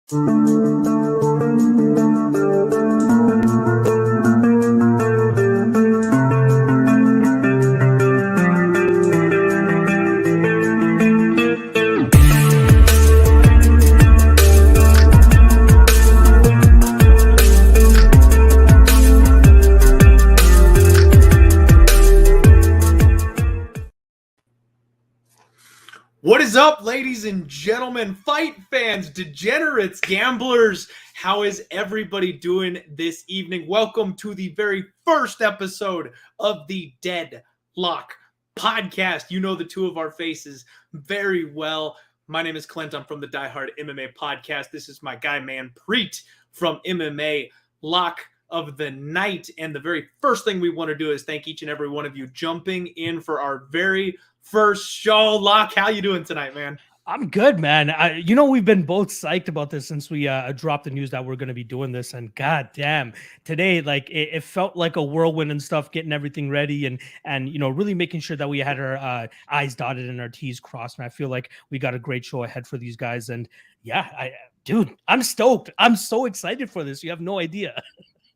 What is up, ladies and gentlemen, fight fans, degenerates, gamblers? How is everybody doing this evening? Welcome to the very first episode of the Deadlock podcast. You know the two of our faces very well. My name is Clint. I'm from the Die Hard MMA podcast. This is my guy, Manpreet, from MMA Lock of the Night. And the very first thing we want to do is thank each and every one of you jumping in for our very first show. Lock, how you doing tonight, man? I'm good, man. We've been both psyched about this since we dropped the news that we're going to be doing this. And god damn, today, like it felt like a whirlwind and stuff, getting everything ready and really making sure that we had our I's dotted and our T's crossed. And I feel like we got a great show ahead for these guys. And yeah, dude, I'm stoked. I'm so excited for this. You have no idea.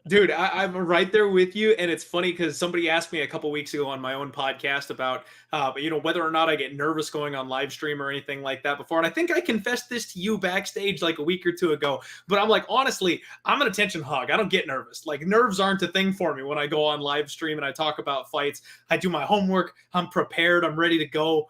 Dude, I'm right there with you, and it's funny because somebody asked me a couple weeks ago on my own podcast about, whether or not I get nervous going on live stream or anything like that before, and I think I confessed this to you backstage like a week or two ago, but I'm like, honestly, I'm an attention hog. I don't get nervous. Like, nerves aren't a thing for me when I go on live stream and I talk about fights. I do my homework. I'm prepared. I'm ready to go.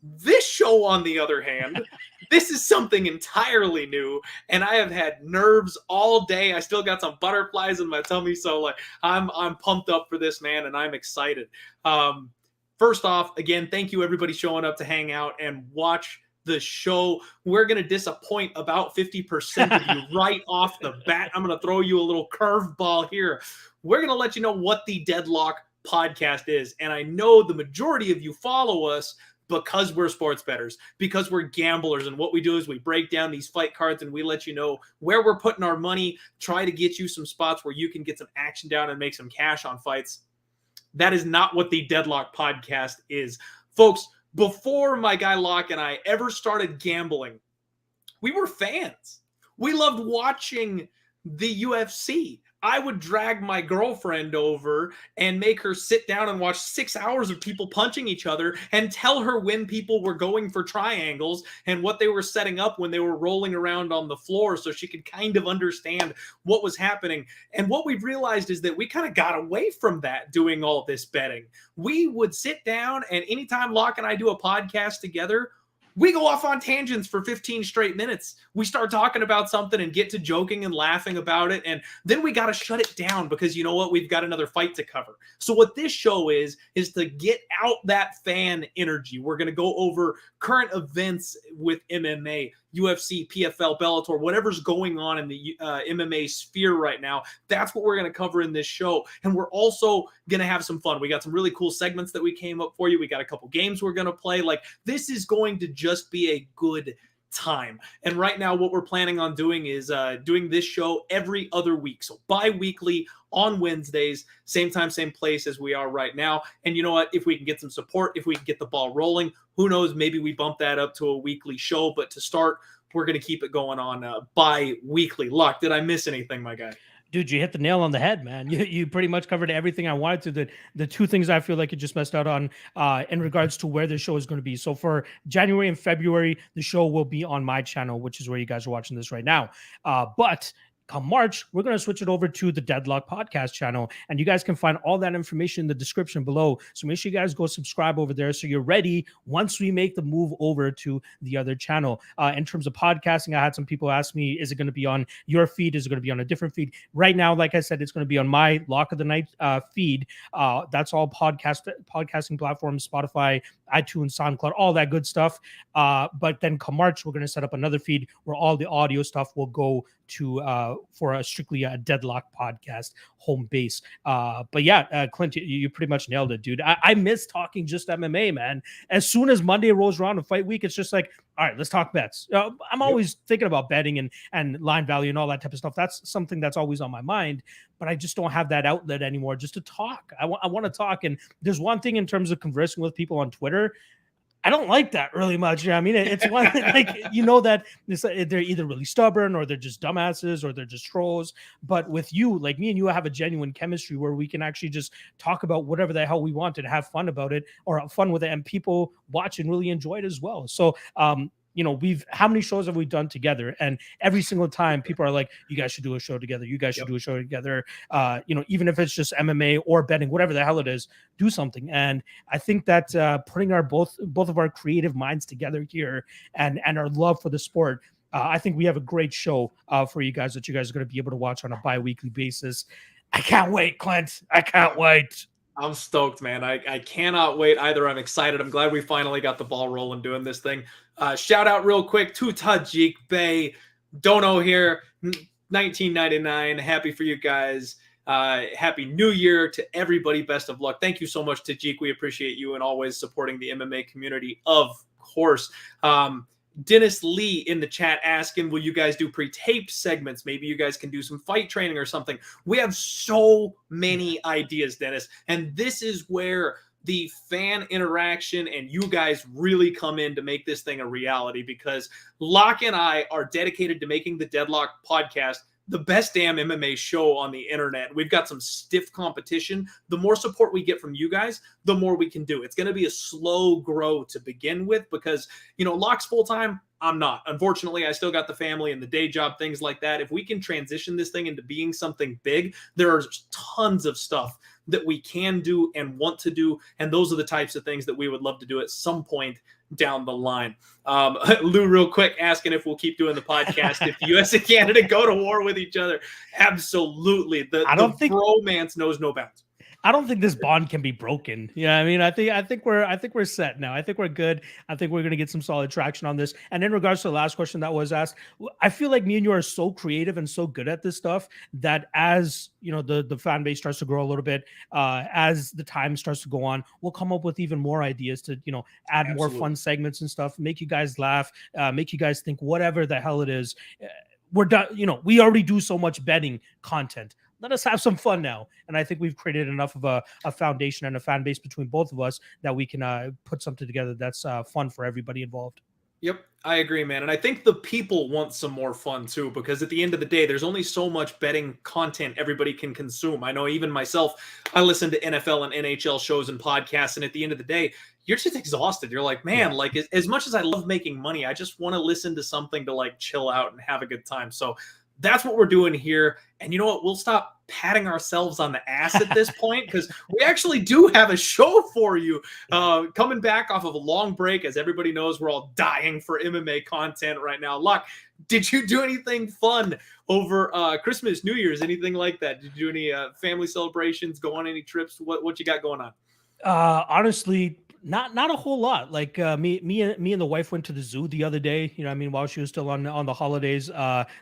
This show, on the other hand, this is something entirely new, and I have had nerves all day. I still got some butterflies in my tummy, so like I'm pumped up for this, man, and I'm excited. First off, again, thank you everybody showing up to hang out and watch the show. We're going to disappoint about 50% of you right off the bat. I'm going to throw you a little curveball here. We're going to let you know what the Deadlock podcast is, and I know the majority of you follow us because we're sports bettors, because we're gamblers. And what we do is we break down these fight cards and we let you know where we're putting our money, try to get you some spots where you can get some action down and make some cash on fights. That is not what the Deadlock podcast is. Folks, before my guy Locke and I ever started gambling, we were fans. We loved watching the UFC. I would drag my girlfriend over and make her sit down and watch 6 hours of people punching each other and tell her when people were going for triangles and what they were setting up when they were rolling around on the floor so she could kind of understand what was happening. And what we've realized is that we kind of got away from that doing all this betting. We would sit down, and anytime Locke and I do a podcast together, we go off on tangents for 15 straight minutes. We start talking about something and get to joking and laughing about it. And then we got to shut it down because you know what? We've got another fight to cover. So what this show is to get out that fan energy. We're going to go over current events with MMA, UFC, PFL, Bellator, whatever's going on in the MMA sphere right now. That's what we're going to cover in this show. And we're also going to have some fun. We got some really cool segments that we came up for you. We got a couple games we're going to play. Like, this is going to just be a good time. And right now what we're planning on doing is doing this show every other week. So bi-weekly on Wednesdays, same time, same place as we are right now. And you know what? If we can get some support, if we can get the ball rolling, who knows, maybe we bump that up to a weekly show. But to start, we're going to keep it going on bi-weekly. Luck, did I miss anything, my guy? Dude, you hit the nail on the head, man. You pretty much covered everything I wanted to. The two things I feel like you just messed out on in regards to where the show is going to be. So for January and February, the show will be on my channel, which is where you guys are watching this right now. But come March, we're going to switch it over to the Deadlock podcast channel, and you guys can find all that information in the description below. So make sure you guys go subscribe over there so you're ready once we make the move over to the other channel. In terms of podcasting, I had some people ask me, is it going to be on your feed? Is it going to be on a different feed? Right now, like I said, it's going to be on my Lock of the Night feed. That's all podcasting platforms, Spotify, iTunes, SoundCloud, all that good stuff. But then come March, we're going to set up another feed where all the audio stuff will go to for a strictly a Deadlock podcast home base. But yeah, Clint, you pretty much nailed it, dude. I miss talking just MMA, man. As soon as Monday rolls around to fight week, it's just like, all right, let's talk bets. I'm always thinking about betting and line value and all that type of stuff. That's something that's always on my mind, but I just don't have that outlet anymore just to talk. I want to talk. And there's one thing in terms of conversing with people on Twitter. I don't like that really much. I mean, it's one like you know that they're either really stubborn or they're just dumbasses or they're just trolls. But with you, like me and you have a genuine chemistry where we can actually just talk about whatever the hell we want and have fun about it or have fun with it, and people watch and really enjoy it as well. So, you know, we've how many shows have we done together? And every single time people are like, you guys should do a show together. You guys should do a show together. You know, even if it's just MMA or betting, whatever the hell it is, do something. And I think that putting our both of our creative minds together here and our love for the sport, I think we have a great show for you guys that you guys are going to be able to watch on a bi-weekly basis. I can't wait, Clint. I can't wait. I'm stoked, man. I cannot wait either. I'm excited. I'm glad we finally got the ball rolling doing this thing. Shout out real quick to Tajik Bay. Dono here, 1999. Happy for you guys. Happy New Year to everybody. Best of luck. Thank you so much, Tajik. We appreciate you and always supporting the MMA community, of course. Dennis Lee in the chat asking, will you guys do pre-tape segments? Maybe you guys can do some fight training or something. We have so many ideas, Dennis. And this is where the fan interaction and you guys really come in to make this thing a reality, because Locke and I are dedicated to making the Deadlock podcast the best damn MMA show on the internet. We've got some stiff competition. The more support we get from you guys, the more we can do. It's going to be a slow grow to begin with because, you know, Locke's full-time. I'm not. Unfortunately, I still got the family and the day job, things like that. If we can transition this thing into being something big, there are tons of stuff that we can do and want to do. And those are the types of things that we would love to do at some point down the line. Lou, real quick, asking if we'll keep doing the podcast if US and Canada go to war with each other. Absolutely. The bromance knows no bounds. I don't think this bond can be broken. Yeah, I mean, I think we're set now. I think we're good. I think we're gonna get some solid traction on this. And in regards to the last question that was asked, I feel like me and you are so creative and so good at this stuff that as you know the fan base starts to grow a little bit, as the time starts to go on, we'll come up with even more ideas to add more fun segments and stuff, make you guys laugh, make you guys think, whatever the hell it is. We're done. We already do so much betting content. Let us have some fun now. And I think we've created enough of a foundation and a fan base between both of us that we can put something together that's fun for everybody involved. Yep, I agree, man. And I think the people want some more fun too, because at the end of the day, there's only so much betting content everybody can consume. I know even myself, I listen to NFL and NHL shows and podcasts, and at the end of the day, you're just exhausted. You're like, man, like as much as I love making money, I just want to listen to something to like chill out and have a good time. So that's what we're doing here. And you know what? We'll stop patting ourselves on the ass at this point, because we actually do have a show for you. Coming back off of a long break. As everybody knows, we're all dying for MMA content right now. Locke, did you do anything fun over Christmas, New Year's, anything like that? Did you do any family celebrations, go on any trips? What you got going on? Honestly, not a whole lot. Like me and the wife went to the zoo the other day. I mean, while she was still on the holidays.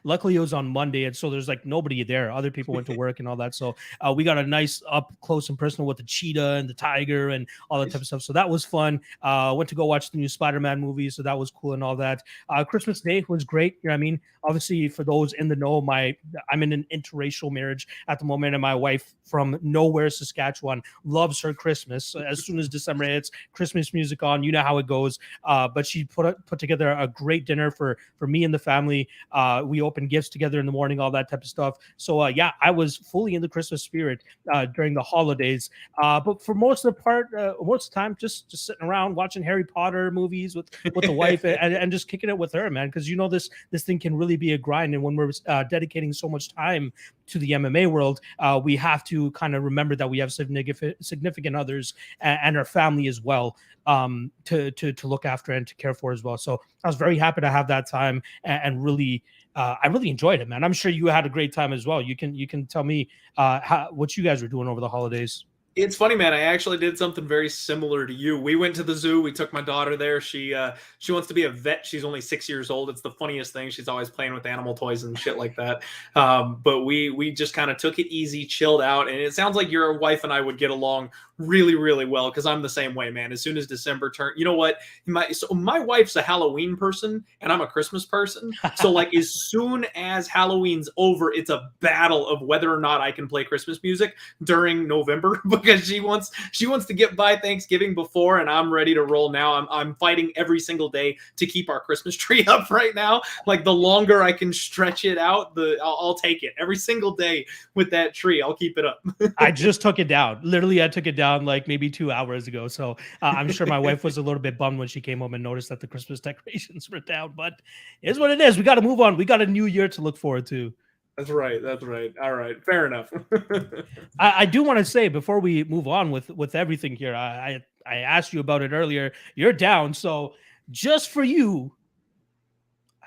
Luckily, it was on Monday, and so there's like nobody there. Other people went to work and all that. So we got a nice up close and personal with the cheetah and the tiger and all that type of stuff. So that was fun. Went to go watch the new Spider-Man movie, so that was cool and all that. Christmas Day was great. I mean, obviously for those in the know, I'm in an interracial marriage at the moment, and my wife from nowhere, Saskatchewan, loves her Christmas. As soon as December hits, Christmas music on, you know how it goes. But she put together a great dinner for me and the family. We opened gifts together in the morning, all that type of stuff. So yeah, I was fully in the Christmas spirit during the holidays. But for most of the time, just sitting around watching Harry Potter movies with the wife and just kicking it with her, man. Because this thing can really be a grind, and when we're dedicating so much time to the MMA world, we have to kind of remember that we have significant others and our family as well to look after and to care for as well. So I was very happy to have that time and really I really enjoyed it, man. I'm sure you had a great time as well. You can tell me what you guys were doing over the holidays. It's funny, man. I actually did something very similar to you. We went to the zoo. We took my daughter there. She wants to be a vet. She's only 6 years old. It's the funniest thing. She's always playing with animal toys and shit like that. But we just kind of took it easy, chilled out. And it sounds like your wife and I would get along really, really well because I'm the same way, man. As soon as December turn, you know what? My wife's a Halloween person and I'm a Christmas person. So like as soon as Halloween's over, it's a battle of whether or not I can play Christmas music during November because she wants to get by Thanksgiving before, and I'm ready to roll now. I'm fighting every single day to keep our Christmas tree up right now. Like the longer I can stretch it out, I'll take it every single day with that tree. I'll keep it up. I just took it down. Literally, I took it down like maybe 2 hours ago. So I'm sure my wife was a little bit bummed when she came home and noticed that the Christmas decorations were down. But it is what it is. We got to move on. We got a new year to look forward to. That's right. That's right. All right. Fair enough. I do want to say before we move on with everything here, I asked you about it earlier. You're down. So just for you,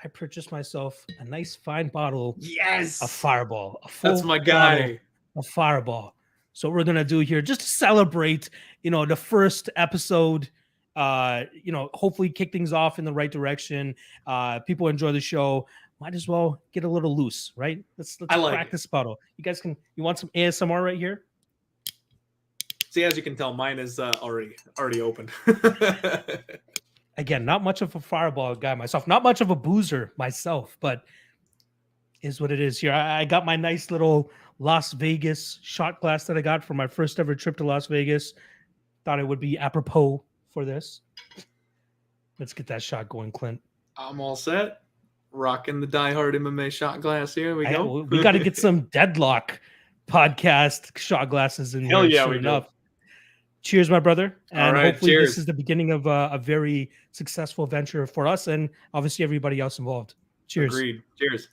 I purchased myself a nice fine bottle Yes. of Fireball. A full That's my guy. Of Fireball. So what we're gonna do here, just to celebrate, the first episode, hopefully kick things off in the right direction. People enjoy the show. Might as well get a little loose, right? Let's crack this bottle. You want some ASMR right here? See, as you can tell, mine is already open. Again, not much of a Fireball guy myself, not much of a boozer myself, but is what it is here. I got my nice little Las Vegas shot glass that I got for my first ever trip to Las Vegas. Thought it would be apropos for this. Let's get that shot going, Clint. I'm all set. Rocking the Die Hard MMA shot glass here. We go. We got to get some Deadlock podcast shot glasses in Hell here. yeah, sure enough. Cheers, my brother. And hopefully cheers. This is the beginning of a very successful venture for us and obviously everybody else involved. Cheers. Agreed. Cheers.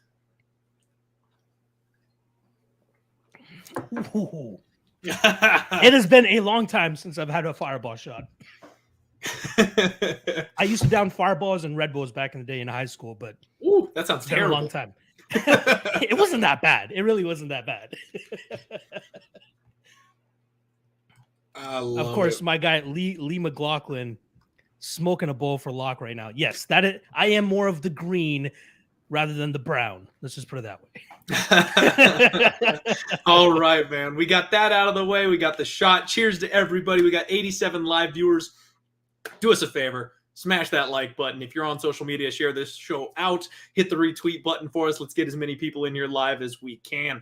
It has been a long time since I've had a Fireball shot. I used to down Fireballs and Red Bulls back in the day in high school, but that sounds it's been a long time. It wasn't that bad. It really wasn't that bad. Of course, my guy Lee McLaughlin smoking a bowl for Locke right now. Yes, I am more of the green rather than the brown. Let's just put it that way. All right, man. We got that out of the way. We got the shot. Cheers to everybody. We got 87 live viewers. Do us a favor. Smash that like button. If you're on social media, share this show out. Hit the retweet button for us. Let's get as many people in here live as we can.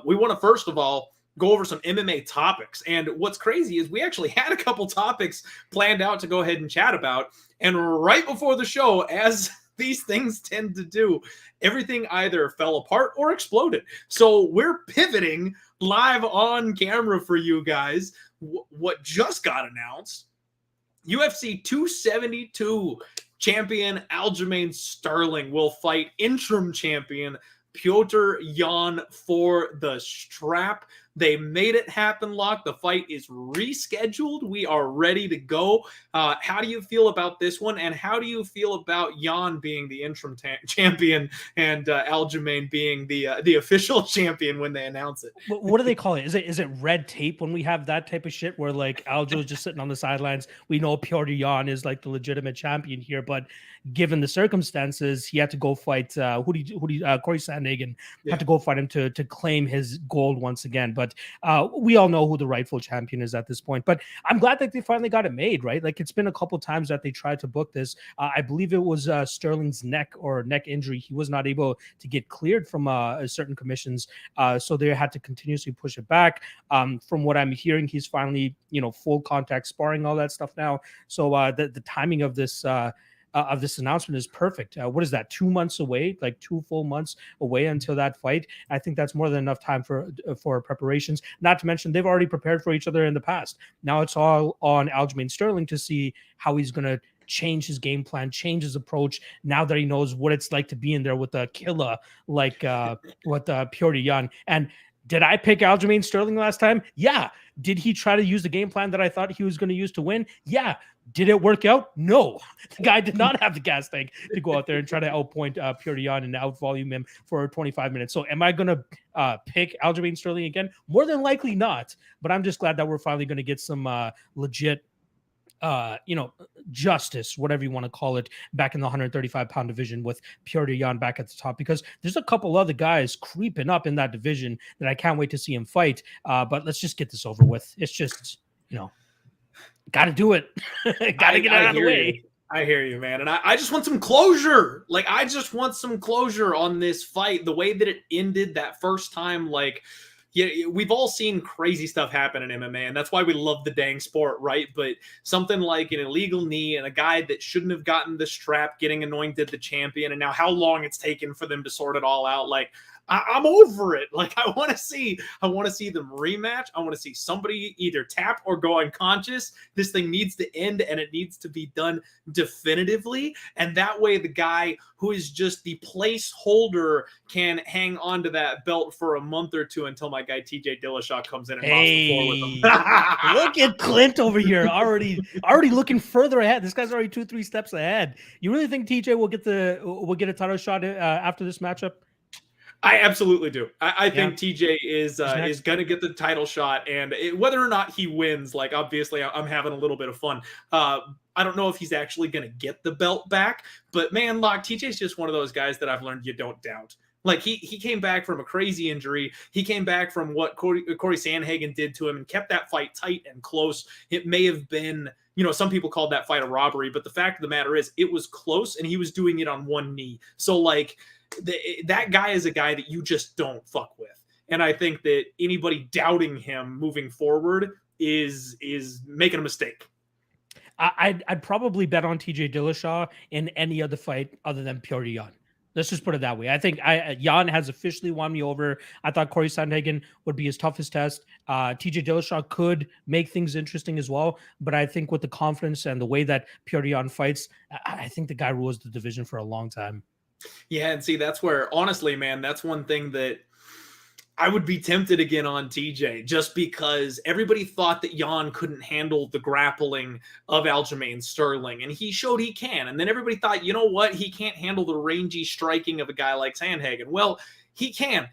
We want to, first of all, go over some MMA topics. And what's crazy is we actually had a couple topics planned out to go ahead and chat about. And right before the show, as these things tend to do, everything either fell apart or exploded. So we're pivoting live on camera for you guys. What just got announced, UFC 272 champion Aljamain Sterling will fight interim champion Petr Yan for the strap. They made it happen, Locke. The fight is rescheduled. We are ready to go. How do you feel about this one? And how do you feel about Yan being the interim champion and Aljamain being the official champion when they announce it? What do they call it? Is it red tape when we have that type of shit where like Aljo's just sitting on the sidelines? We know Petr Yan is like the legitimate champion here, but given the circumstances, he had to go fight Corey Sandhagen. Had to go fight him to claim his gold once again. But we all know who the rightful champion is at this point. But I'm glad that they finally got it made, right? Like it's been a couple times that they tried to book this. I believe it was Sterling's neck injury. He was not able to get cleared from certain commissions, so they had to continuously push it back. From what I'm hearing, he's finally full contact sparring, all that stuff now. So the timing of this announcement is perfect. What is that? 2 months away, like 2 full months away until that fight. I think that's more than enough time for preparations. Not to mention they've already prepared for each other in the past. Now it's all on Aljamain Sterling to see how he's going to change his game plan, change his approach. Now that he knows what it's like to be in there with a killer like Petr Yan. And did I pick Aljamain Sterling last time? Yeah. Did he try to use the game plan that I thought he was going to use to win? Yeah. Did it work out? No. The guy did not have the gas tank to go out there and try to outpoint Petr Yan and outvolume him for 25 minutes. So am I going to pick Aljamain Sterling again? More than likely not. But I'm just glad that we're finally going to get some legit justice, whatever you want to call it, back in the 135-pound division with Petr Yan back at the top, because there's a couple other guys creeping up in that division that I can't wait to see him fight. But let's just get this over with. It's just you know, got to do it. Got to get it out of the way. I hear you, man. And I just want some closure. Like, I just want some closure on this fight. The way that it ended that first time, like, yeah, we've all seen crazy stuff happen in MMA, and that's why we love the dang sport, right? But something like an illegal knee and a guy that shouldn't have gotten the strap getting anointed the champion, and now how long it's taken for them to sort it all out, like, I'm over it. Like, I want to see them rematch. I want to see somebody either tap or go unconscious. This thing needs to end, and it needs to be done definitively. And that way, the guy who is just the placeholder can hang on to that belt for a month or two until my guy TJ Dillashaw comes in and mops the floor with him. Look at Clint over here, already looking further ahead. This guy's already 2-3 steps ahead. You really think TJ will get a title shot after this matchup? I absolutely do. I think TJ is going to get the title shot, and whether or not he wins, like, obviously I'm having a little bit of fun. I don't know if he's actually going to get the belt back, but man, TJ's just one of those guys that I've learned you don't doubt. Like, he came back from a crazy injury. He came back from what Corey Sandhagen did to him and kept that fight tight and close. It may have been, some people called that fight a robbery, but the fact of the matter is it was close, and he was doing it on one knee. So, like, that guy is a guy that you just don't fuck with. And I think that anybody doubting him moving forward is making a mistake. I'd probably bet on TJ Dillashaw in any other fight other than Poirier. Let's just put it that way. I think Jan has officially won me over. I thought Corey Sandhagen would be his toughest test. TJ Dillashaw could make things interesting as well, but I think with the confidence and the way that Poirier fights, I think the guy rules the division for a long time. Yeah, and see, that's where, honestly, man, that's one thing that I would be tempted again on TJ, just because everybody thought that Jan couldn't handle the grappling of Aljamain Sterling, and he showed he can. And then everybody thought, you know what, he can't handle the rangy striking of a guy like Sandhagen. Well, he can.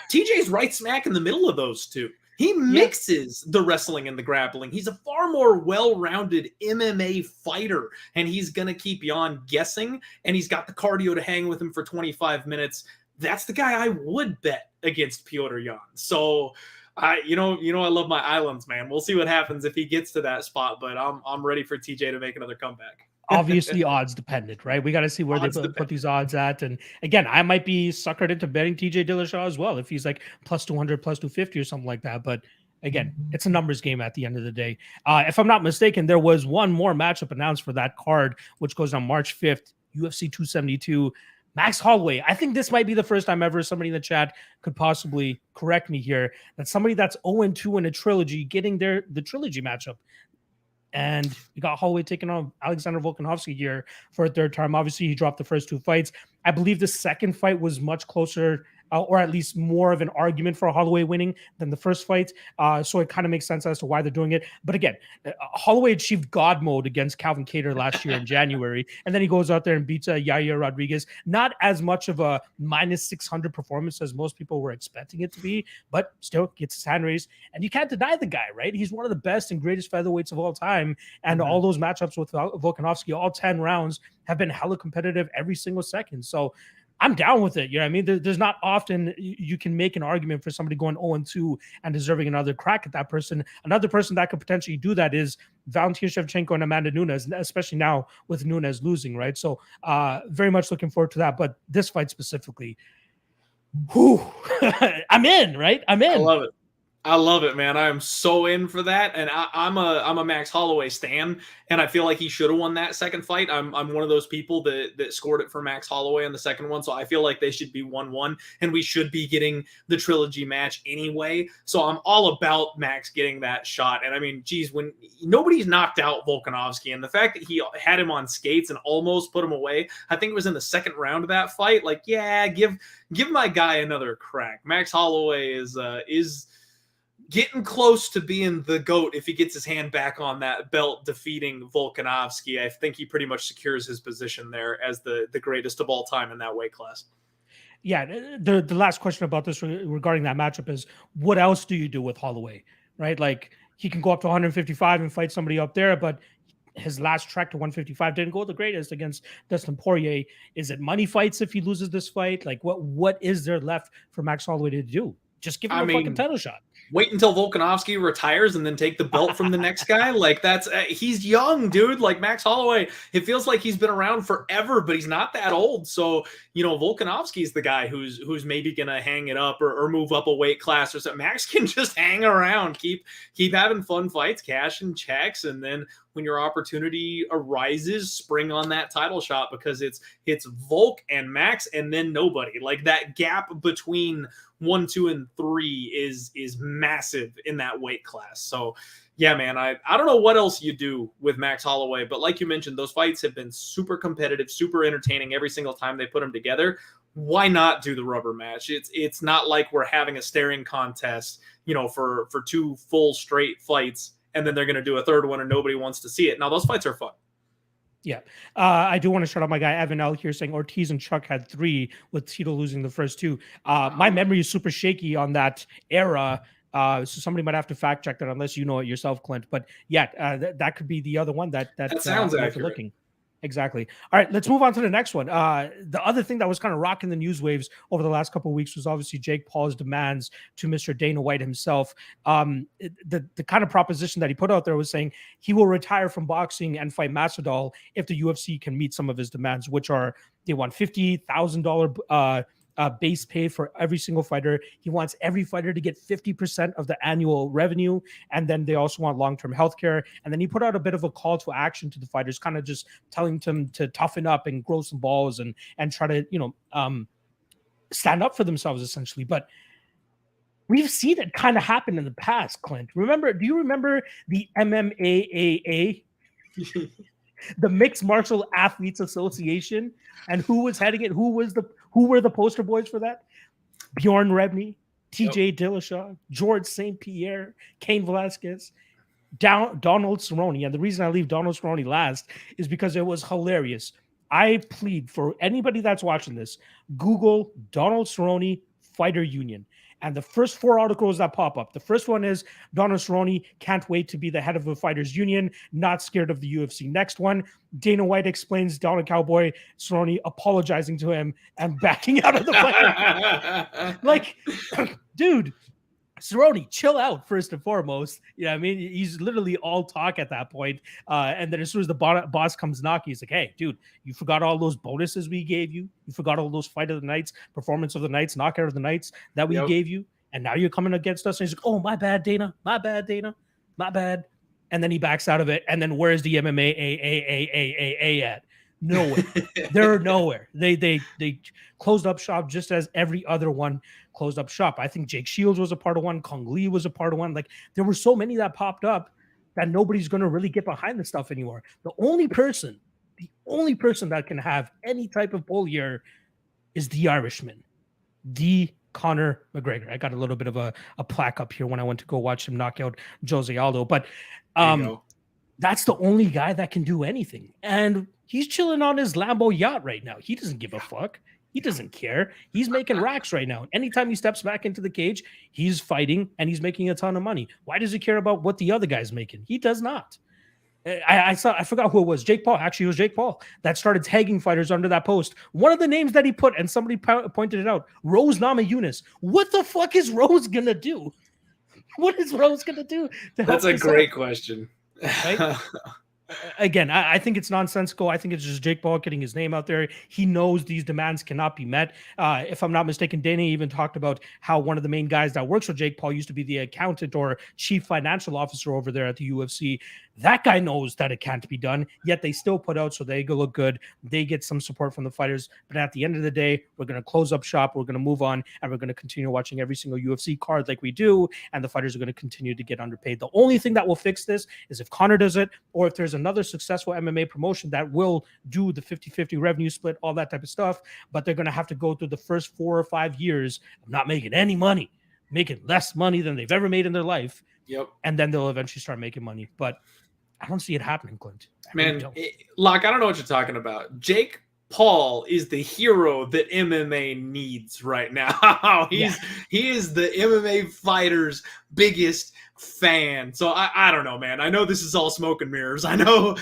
TJ's right smack in the middle of those two. He mixes the wrestling and the grappling. He's a far more well-rounded MMA fighter, and he's going to keep Jan guessing, and he's got the cardio to hang with him for 25 minutes. That's the guy I would bet against Petr Yan. So, I love my islands, man. We'll see what happens if he gets to that spot, but I'm ready for TJ to make another comeback. Obviously odds dependent, right? We got to see where they put these odds at. And again, I might be suckered into betting TJ Dillashaw as well if he's like plus 200, plus 250 or something like that. But again, it's a numbers game at the end of the day. If I'm not mistaken, there was one more matchup announced for that card, which goes on March 5th, UFC 272. Max Holloway. I think this might be the first time ever somebody in the chat could possibly correct me here, that somebody that's 0-2 in a trilogy getting the trilogy matchup. And we got Holloway taking on Alexander Volkanovski here for a third time. Obviously, he dropped the first two fights. I believe the second fight was much closer, or at least more of an argument for Holloway winning than the first fight. So it kind of makes sense as to why they're doing it. But again, Holloway achieved God mode against Calvin Kattar last year in January. And then he goes out there and beats Yair Rodriguez. Not as much of a minus 600 performance as most people were expecting it to be, but still gets his hand raised. And you can't deny the guy, right? He's one of the best and greatest featherweights of all time. And all those matchups with Volkanovski, all 10 rounds, have been hella competitive every single second. So I'm down with it. You know what I mean? There's not often you can make an argument for somebody going 0-2 and deserving another crack at that person. Another person that could potentially do that is Valentina Shevchenko and Amanda Nunes, especially now with Nunes losing, right? So very much looking forward to that. But this fight specifically, I'm in, right? I'm in. I love it, man. I am so in for that, and I'm a Max Holloway stan, and I feel like he should have won that second fight. I'm one of those people that scored it for Max Holloway on the second one, so I feel like they should be 1-1, and we should be getting the trilogy match anyway. So I'm all about Max getting that shot. And I mean, geez, when nobody's knocked out Volkanovski, and the fact that he had him on skates and almost put him away, I think it was in the second round of that fight. Like, yeah, give my guy another crack. Max Holloway is getting close to being the GOAT if he gets his hand back on that belt, defeating Volkanovski. I think he pretty much secures his position there as the greatest of all time in that weight class. Yeah, the last question about this regarding that matchup is, what else do you do with Holloway, right? Like, he can go up to 155 and fight somebody up there, but his last trek to 155 didn't go the greatest against Dustin Poirier. Is it money fights if he loses this fight? Like, what is there left for Max Holloway to do? Just give him a fucking title shot. wait until Volkanovski retires and then take the belt from the next guy. Like that's he's young, dude. Like Max Holloway, it feels like he's been around forever, but he's not that old. So Volkanovski's the guy who's maybe gonna hang it up or move up a weight class or something. Max can just hang around, keep having fun fights, cashing checks, and then when your opportunity arises, spring on that title shot because it's Volk and Max and then nobody. Like that gap between 1, 2, and 3 is massive in that weight class. So yeah, man, I don't know what else you do with Max Holloway, but like you mentioned, those fights have been super competitive, super entertaining every single time they put them together. Why not do the rubber match? It's not like we're having a staring contest, for 2 full straight fights, and then they're going to do a third one and nobody wants to see it. Now those fights are fun. Yeah. I do want to shout out my guy Evan L here saying Ortiz and Chuck had 3 with Tito losing the first 2. My memory is super shaky on that era. So somebody might have to fact check that unless you know it yourself, Clint. But yeah, that could be the other one that sounds accurate. looking. Exactly. All right, let's move on to the next one. The other thing that was kind of rocking the news waves over the last couple of weeks was obviously Jake Paul's demands to Mr. Dana White himself. The kind of proposition that he put out there was saying he will retire from boxing and fight Masvidal if the UFC can meet some of his demands, which are they want $50,000 base pay for every single fighter. He wants every fighter to get 50% of the annual revenue. And then they also want long-term healthcare. And then he put out a bit of a call to action to the fighters, kind of just telling them to toughen up and grow some balls and try to, stand up for themselves essentially. But we've seen it kind of happen in the past, Clint. Do you remember the MMAAA? The Mixed Martial Athletes Association, and who was heading it? Who were the poster boys for that? Bjorn Rebney, TJ Dillashaw, George St. Pierre, Cain Velasquez, Donald Cerrone. And the reason I leave Donald Cerrone last is because it was hilarious. I plead for anybody that's watching this, Google Donald Cerrone Fighter Union. And the first 4 articles that pop up, the first one is Donald Cerrone can't wait to be the head of a fighters union, not scared of the UFC. Next one, Dana White explains Donald Cowboy Cerrone apologizing to him and backing out of the fight. Like, dude, Cerrone, chill out first and foremost. Yeah, I mean, he's literally all talk at that point. And then as soon as the boss comes knocking, he's like, "Hey, dude, you forgot all those bonuses we gave you. You forgot all those fight of the nights, performance of the nights, knockout of the nights that we gave you. And now you're coming against us." And he's like, "Oh, my bad, Dana. My bad, Dana. My bad." And then he backs out of it. And then where's the MMA at? Nowhere. They're nowhere. They closed up shop just as every other one closed up shop. I think Jake Shields was a part of one. Kong Lee was a part of one. Like there were so many that popped up that nobody's going to really get behind this stuff anymore. The only person that can have any type of pull here is the Irishman, the Conor McGregor. I got a little bit of a plaque up here when I went to go watch him knock out Jose Aldo, but that's the only guy that can do anything. And he's chilling on his Lambo yacht right now. He doesn't give a fuck. He doesn't care. He's making racks right now. Anytime he steps back into the cage, he's fighting and he's making a ton of money. Why does he care about what the other guy's making? He does not. I forgot who it was. Jake Paul. Actually, it was Jake Paul that started tagging fighters under that post. One of the names that he put, and somebody pointed it out, Rose Namajunas. What the fuck is Rose gonna do? What is Rose gonna do? That's a great question. Right? Again, I think it's nonsensical. I think it's just Jake Paul getting his name out there. He knows these demands cannot be met. If I'm not mistaken, Dana even talked about how one of the main guys that works for Jake Paul used to be the accountant or chief financial officer over there at the UFC. That guy knows that it can't be done, yet they still put out so they go look good. They get some support from the fighters. But at the end of the day, we're going to close up shop. We're going to move on, and we're going to continue watching every single UFC card like we do, and the fighters are going to continue to get underpaid. The only thing that will fix this is if Conor does it, or if there's another successful MMA promotion that will do the 50-50 revenue split, all that type of stuff. But they're going to have to go through the first 4 or 5 years of not making any money, making less money than they've ever made in their life. Yep. And then they'll eventually start making money. But I don't see it happening, Clint. Man, Locke, I don't know what you're talking about. Jake Paul is the hero that MMA needs right now. Yeah. He is the MMA fighter's biggest fan. So I don't know, man. I know this is all smoke and mirrors. I know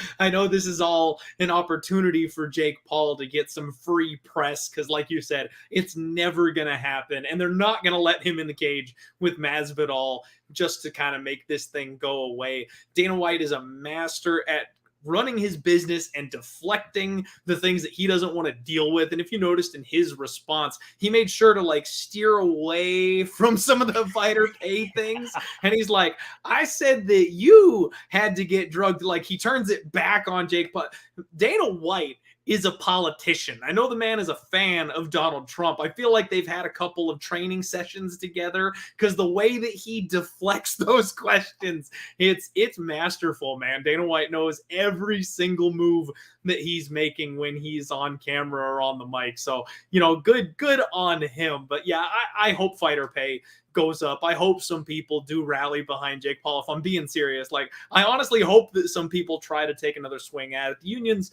this is all an opportunity for Jake Paul to get some free press because, like you said, it's never gonna happen, and they're not gonna let him in the cage with Masvidal just to kind of make this thing go away. Dana White is a master at running his business and deflecting the things that he doesn't want to deal with. And if you noticed in his response, he made sure to like steer away from some of the fighter pay things. And he's like, I said that you had to get drugged. Like he turns it back on Jake. But Dana White is a politician. I know the man is a fan of Donald Trump. I feel like they've had a couple of training sessions together because the way that he deflects those questions, it's masterful, man. Dana White knows every single move that he's making when he's on camera or on the mic. So, good on him. But yeah, I hope fighter pay goes up. I hope some people do rally behind Jake Paul. If I'm being serious, like I honestly hope that some people try to take another swing at it. The unions,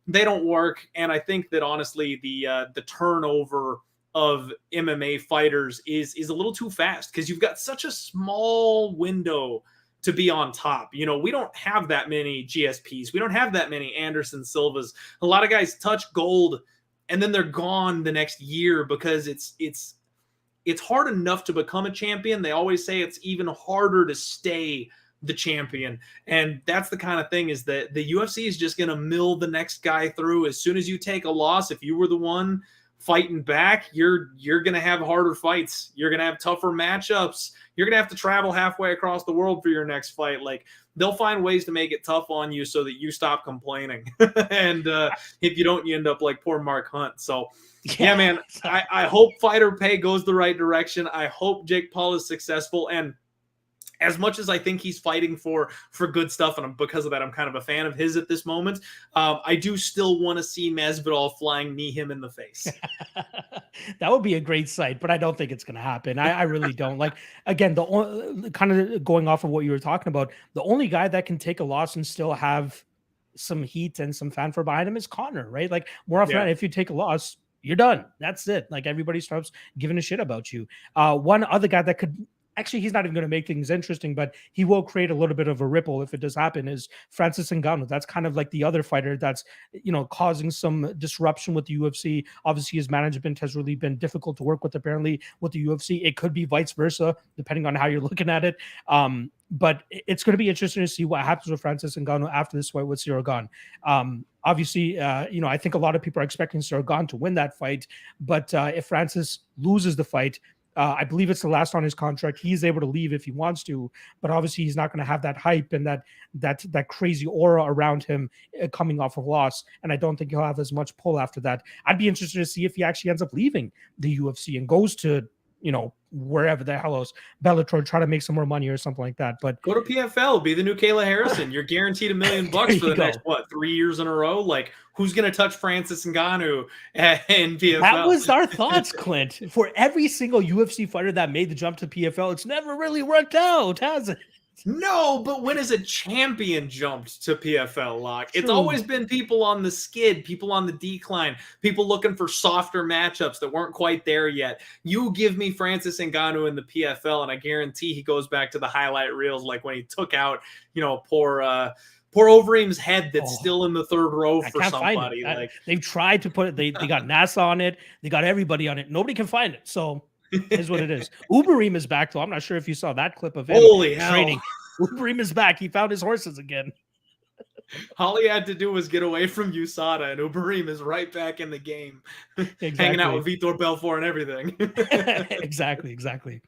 they don't work, and I think that honestly the turnover of MMA fighters is a little too fast because you've got such a small window to be on top. We don't have that many GSPs. We don't have that many Anderson Silvas. A lot of guys touch gold and then they're gone the next year because it's hard enough to become a champion. They always say it's even harder to stay the champion. And that's the kind of thing is that the UFC is just going to mill the next guy through. As soon as you take a loss, if you were the one fighting back, you're going to have harder fights. You're going to have tougher matchups. You're going to have to travel halfway across the world for your next fight. Like they'll find ways to make it tough on you so that you stop complaining. And if you don't, you end up like poor Mark Hunt. So yeah, man, I hope fighter pay goes the right direction. I hope Jake Paul is successful. And as much as I think he's fighting for good stuff, and because of that, I'm kind of a fan of his at this moment, I do still want to see Masvidal flying knee him in the face. That would be a great sight, but I don't think it's going to happen. I really don't. Like, again, kind of going off of what you were talking about, the only guy that can take a loss and still have some heat and some fanfare behind him is Connor, right? Like, more often, if you take a loss, you're done. That's it. Like, everybody starts giving a shit about you. One other guy that could... Actually, he's not even going to make things interesting, but he will create a little bit of a ripple if it does happen, is Francis Ngannou. That's kind of like the other fighter that's, causing some disruption with the UFC. Obviously, his management has really been difficult to work with, apparently, with the UFC. It could be vice versa, depending on how you're looking at it. But it's going to be interesting to see what happens with Francis Ngannou after this fight with Ciryl Gane. Obviously, I think a lot of people are expecting Ciryl Gane to win that fight, but if Francis loses the fight, I believe it's the last on his contract. He's able to leave if he wants to, but obviously he's not going to have that hype and that crazy aura around him coming off of loss. And I don't think he'll have as much pull after that. I'd be interested to see if he actually ends up leaving the UFC and goes to, wherever the hell else, Bellator, try to make some more money or something like that. But go to PFL, be the new Kayla Harrison. You're guaranteed $1 million for the next 3 years in a row. Like, who's going to touch Francis Ngannou in PFL? That was our thoughts, Clint. For every single UFC fighter that made the jump to PFL, it's never really worked out, has it? No, but when has a champion jumped to PFL, Locke? It's always been people on the skid, people on the decline, people looking for softer matchups that weren't quite there yet. You give me Francis Ngannou in the PFL, and I guarantee he goes back to the highlight reels like when he took out, poor Overeem's head that's still in the third row for somebody. Like they've tried to put it, they got NASA on it, they got everybody on it. Nobody can find it. So is what it is. Uberim is back, though. I'm not sure if you saw that clip of him training. Uberim is back. He found his horses again. All he had to do was get away from USADA, and Uberim is right back in the game, hanging out with Vitor Belfort and everything. Exactly.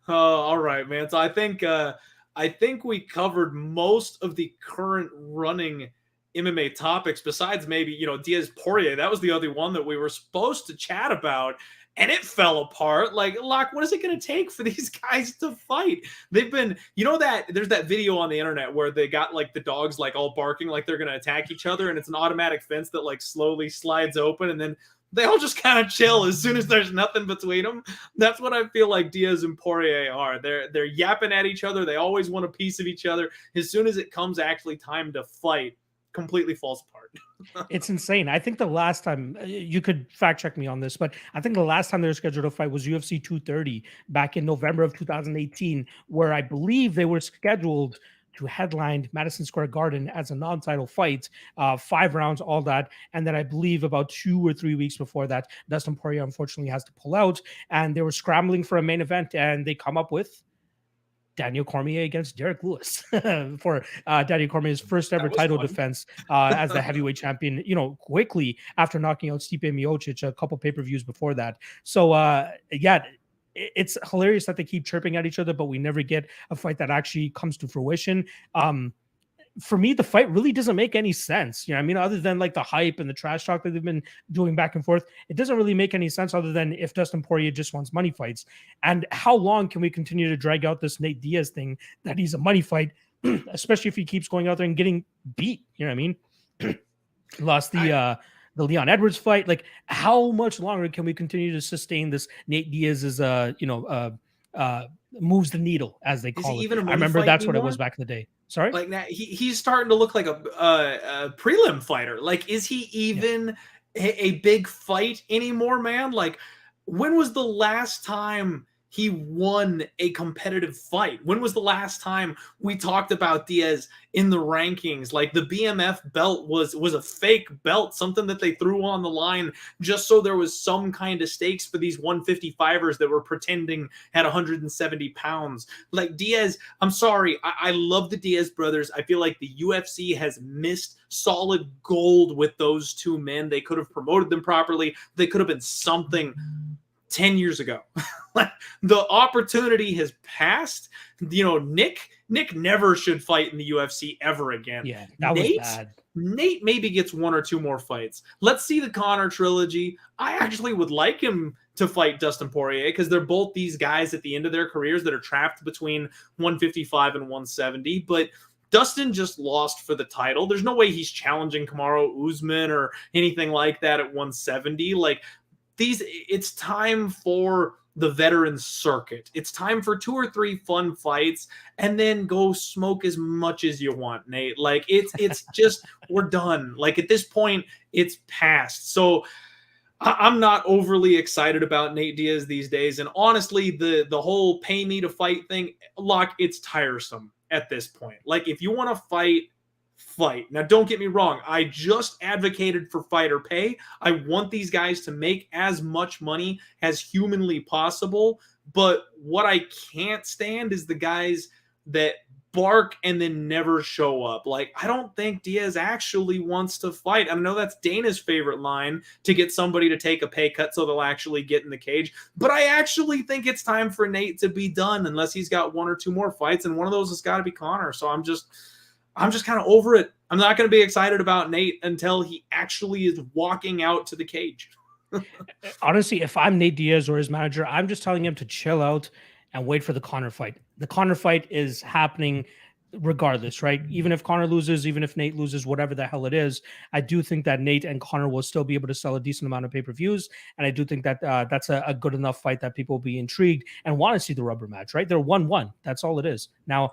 Oh, all right, man. So I think we covered most of the current running MMA topics, besides maybe, Diaz Poirier. That was the other one that we were supposed to chat about, and it fell apart. Like, Locke, what is it going to take for these guys to fight? They've been, that there's that video on the internet where they got like the dogs like all barking like they're going to attack each other, and it's an automatic fence that like slowly slides open, and then they all just kind of chill as soon as there's nothing between them. That's what I feel like Diaz and Poirier are. They're yapping at each other. They always want a piece of each other. As soon as it comes actually time to fight, completely falls apart. It's insane. I think the last time you could fact check me on this, but I think the last time they were scheduled to fight was UFC 230 back in November of 2018, where I believe they were scheduled to headline Madison Square Garden as a non-title fight, 5 rounds, all that. And then I believe about 2 or 3 weeks before that, Dustin Poirier unfortunately has to pull out, and they were scrambling for a main event, and they come up with Daniel Cormier against Derek Lewis for Daniel Cormier's first ever title fun. defense as the heavyweight champion, quickly after knocking out Stipe Miocic a couple pay-per-views before that. So, yeah, it's hilarious that they keep chirping at each other, but we never get a fight that actually comes to fruition. For me, the fight really doesn't make any sense. I mean, other than like the hype and the trash talk that they've been doing back and forth, it doesn't really make any sense other than if Dustin Poirier just wants money fights. And how long can we continue to drag out this Nate Diaz thing that he's a money fight, especially if he keeps going out there and getting beat? You know what I mean? Lost the Leon Edwards fight. Like, how much longer can we continue to sustain this Nate Diaz's moves the needle, as they call it? I remember that's what it was back in the day. Sorry? Like, now he's starting to look like a prelim fighter. Like, is he even a big fight anymore, man? Like, when was the last time he won a competitive fight? When was the last time we talked about Diaz in the rankings? Like, the BMF belt was a fake belt, something that they threw on the line just so there was some kind of stakes for these 155ers that were pretending at 170 pounds. Like, Diaz, I'm sorry, I love the Diaz brothers. I feel like the UFC has missed solid gold with those two men. They could have promoted them properly. They could have been something 10 years ago. The opportunity has passed. Nick never should fight in the UFC ever again. Yeah, that was bad. Nate maybe gets 1 or 2 more fights. Let's see the Conor trilogy. I actually would like him to fight Dustin Poirier because they're both these guys at the end of their careers that are trapped between 155 and 170. But Dustin just lost for the title. There's no way he's challenging Kamaru Usman or anything like that at 170. Like, it's time for the veteran circuit. It's time for 2 or 3 fun fights and then go smoke as much as you want, Nate. Like, it's just, we're done. Like, at this point, it's past. So I'm not overly excited about Nate Diaz these days. And honestly, the whole pay me to fight thing, Locke, it's tiresome at this point. Like, if you want to fight. Now, don't get me wrong. I just advocated for fighter pay. I want these guys to make as much money as humanly possible. But what I can't stand is the guys that bark and then never show up. Like, I don't think Diaz actually wants to fight. I know that's Dana's favorite line, to get somebody to take a pay cut so they'll actually get in the cage. But I actually think it's time for Nate to be done, unless he's got 1 or 2 more fights, and one of those has got to be Conor. So I'm just kind of over it. I'm not going to be excited about Nate until he actually is walking out to the cage. Honestly, if I'm Nate Diaz or his manager, I'm just telling him to chill out and wait for the Conor fight. The Conor fight is happening regardless, right? Even if Conor loses, even if Nate loses, whatever the hell it is, I do think that Nate and Conor will still be able to sell a decent amount of pay-per-views. And I do think that that's a good enough fight that people will be intrigued and want to see the rubber match, right? They're 1-1. That's all it is. Now,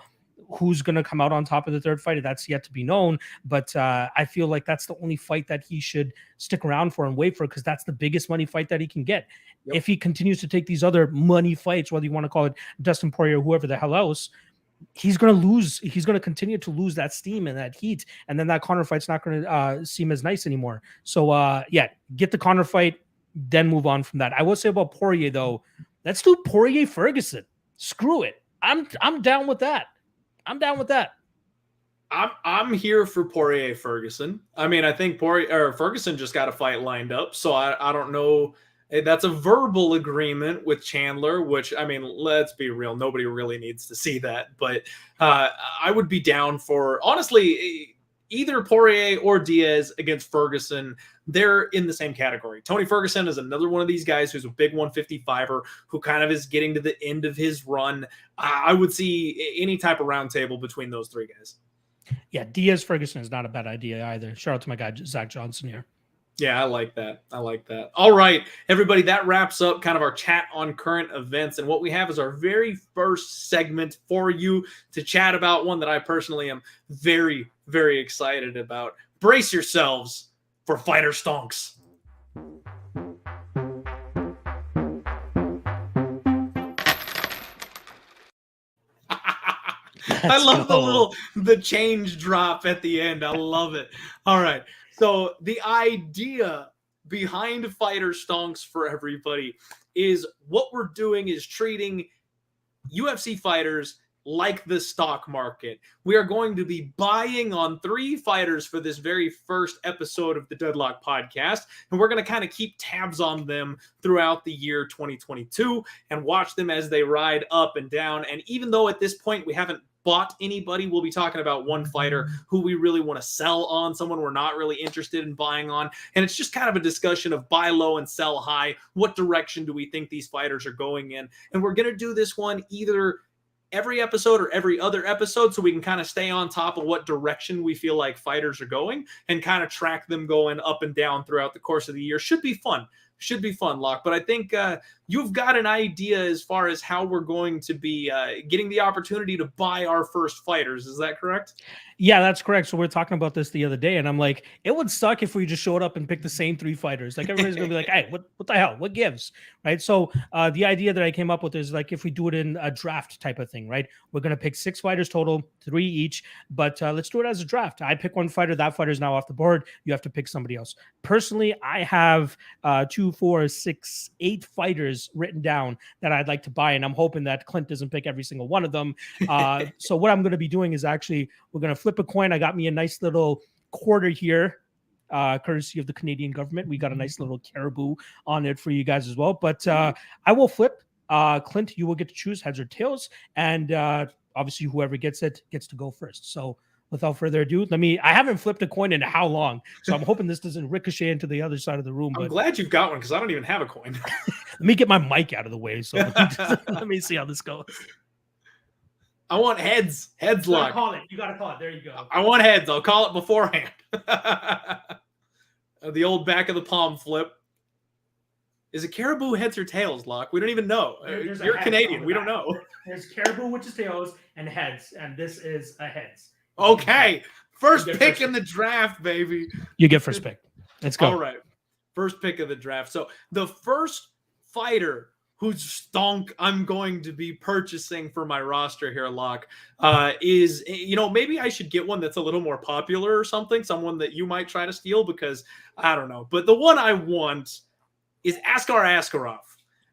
who's going to come out on top of the third fight? That's yet to be known. But I feel like that's the only fight that he should stick around for and wait for, because that's the biggest money fight that he can get. Yep. If he continues to take these other money fights, whether you want to call it Dustin Poirier or whoever the hell else, he's going to lose. He's going to continue to lose that steam and that heat. And then that Conor fight's not going to seem as nice anymore. So, yeah, get the Conor fight, then move on from that. I will say about Poirier, though, let's do Poirier Ferguson. Screw it. I'm down with that. I'm here for Poirier Ferguson. I mean, I think Ferguson just got a fight lined up, so I don't know. That's a verbal agreement with Chandler, which, I mean, let's be real, nobody really needs to see that. But I would be down for, honestly, either Poirier or Diaz against Ferguson. They're in the same category. Tony Ferguson is another one of these guys who's a big 155er who kind of is getting to the end of his run. I would see any type of round table between those 3 guys. Yeah, Diaz Ferguson is not a bad idea either. Shout out to my guy, Zach Johnson here. Yeah, I like that. All right, everybody, that wraps up kind of our chat on current events. And what we have is our very first segment for you to chat about, one that I personally am very, very excited about. brace yourselves for Fighter Stonks. I love the change drop at the end. I love it. All right. So the idea behind Fighter Stonks for everybody is what we're doing is treating UFC fighters like the stock market. We are going to be buying on 3 fighters for this very first episode of the Deadlock podcast, and we're going to kind of keep tabs on them throughout the year 2022 and watch them as they ride up and down. And even though at this point we haven't bought anybody, we'll be talking about one fighter who we really want to sell on, someone we're not really interested in buying on. And it's just kind of a discussion of buy low and sell high. What direction do we think these fighters are going in? And we're going to do this one either every episode or every other episode, so we can kind of stay on top of what direction we feel like fighters are going and kind of track them going up and down throughout the course of the year. Should be fun, Locke. But I think you've got an idea as far as how we're going to be getting the opportunity to buy our first fighters. Is that correct? Yeah, that's correct. So we are talking about this the other day, and I'm like, it would suck if we just showed up and picked the same 3 fighters. Like, everybody's gonna be like, hey, what the hell? What gives? Right? So the idea that I came up with is like, if we do it in a draft type of thing, right? We're gonna pick 6 fighters total, 3 each, but let's do it as a draft. I pick one fighter, that fighter is now off the board. You have to pick somebody else. Personally, I have 2, 4, 6, 8 fighters written down that I'd like to buy, and I'm hoping that Clint doesn't pick every single one of them. So what I'm going to be doing is actually, we're going to flip a coin. I got me a nice little quarter here, courtesy of the Canadian government. We got a nice little caribou on it for you guys as well. But I will flip. Clint, you will get to choose heads or tails, and obviously whoever gets it gets to go first. So without further ado, I haven't flipped a coin in how long, so I'm hoping this doesn't ricochet into the other side of the room. I'm glad you've got one, because I don't even have a coin. Let me get my mic out of the way, so let me see how this goes. I want heads. Heads, Locke. You gotta call it. There you go. I want heads. I'll call it beforehand. The old back of the palm flip. Is it caribou heads or tails, Locke? We don't even know. You're Canadian. We don't know. There's caribou, which is tails, and heads, and this is a heads. Okay. First pick in the draft, baby. You get first pick. Let's go. All right. First pick of the draft. So the first fighter whose stonk I'm going to be purchasing for my roster here, Locke, is, maybe I should get one that's a little more popular or something, someone that you might try to steal, because I don't know. But the one I want is Askar Askarov.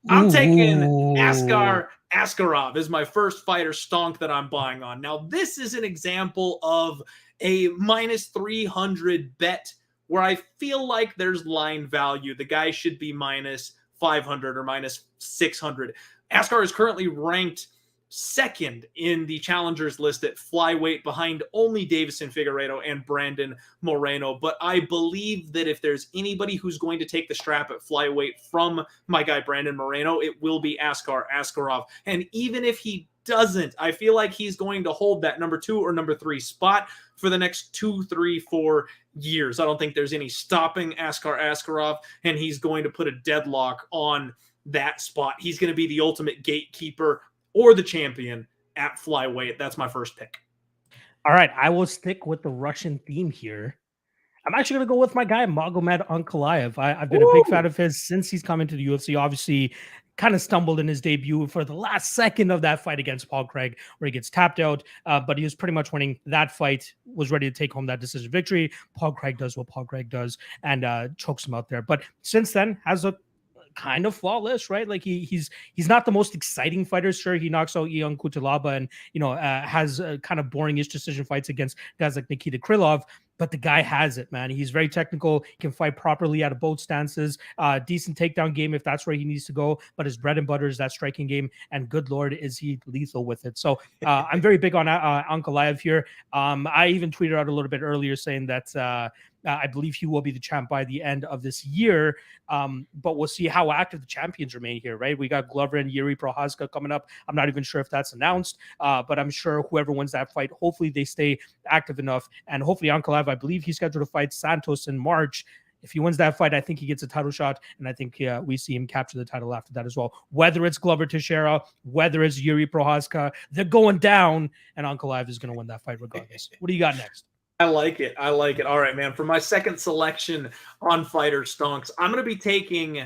I'm taking Askar Askarov as my first fighter stonk that I'm buying on. Now, this is an example of a minus 300 bet where I feel like there's line value. The guy should be minus 500 or minus 600. Askar is currently ranked second in the challengers list at flyweight, behind only Davison Figueiredo and Brandon Moreno. But I believe that if there's anybody who's going to take the strap at flyweight from my guy Brandon Moreno, it will be Askar Askarov. And even if he doesn't, I feel like he's going to hold that number 2 or number 3 spot for the next 2, 3, 4 years. I don't think there's any stopping Askar Askarov, and he's going to put a deadlock on that spot. He's going to be the ultimate gatekeeper or the champion at flyweight. That's my first pick. All right, I will stick with the Russian theme here. I'm actually going to go with my guy, Magomed Ankalaev. I've been a big fan of his since he's come into the UFC. Obviously, kind of stumbled in his debut for the last second of that fight against Paul Craig, where he gets tapped out, but he was pretty much winning that fight, was ready to take home that decision victory. Paul Craig does what Paul Craig does and chokes him out there. But since then, has a kind of flawless, right? Like he's not the most exciting fighter. Sure, he knocks out Ion Kutalaba and has kind of boring-ish decision fights against guys like Nikita Krylov, but the guy has it, man. He's very technical. He can fight properly out of both stances. Decent takedown game if that's where he needs to go. But his bread and butter is that striking game, and good Lord, is he lethal with it. So I'm very big on Ankalaev here. I even tweeted out a little bit earlier saying that I believe he will be the champ by the end of this year. But we'll see how active the champions remain here, right? We got Glover and Yuri Prochazka coming up. I'm not even sure if that's announced, but I'm sure whoever wins that fight, hopefully they stay active enough. And hopefully Ankalaev, I believe he's scheduled to fight Santos in March. If he wins that fight, I think he gets a title shot, and I think we see him capture the title after that as well. Whether it's Glover Teixeira, whether it's Yuri Prochazka, they're going down, and Ankalaev is going to win that fight regardless. What do you got next? I like it. I like it. All right, man. For my second selection on Fighter Stonks, I'm going to be taking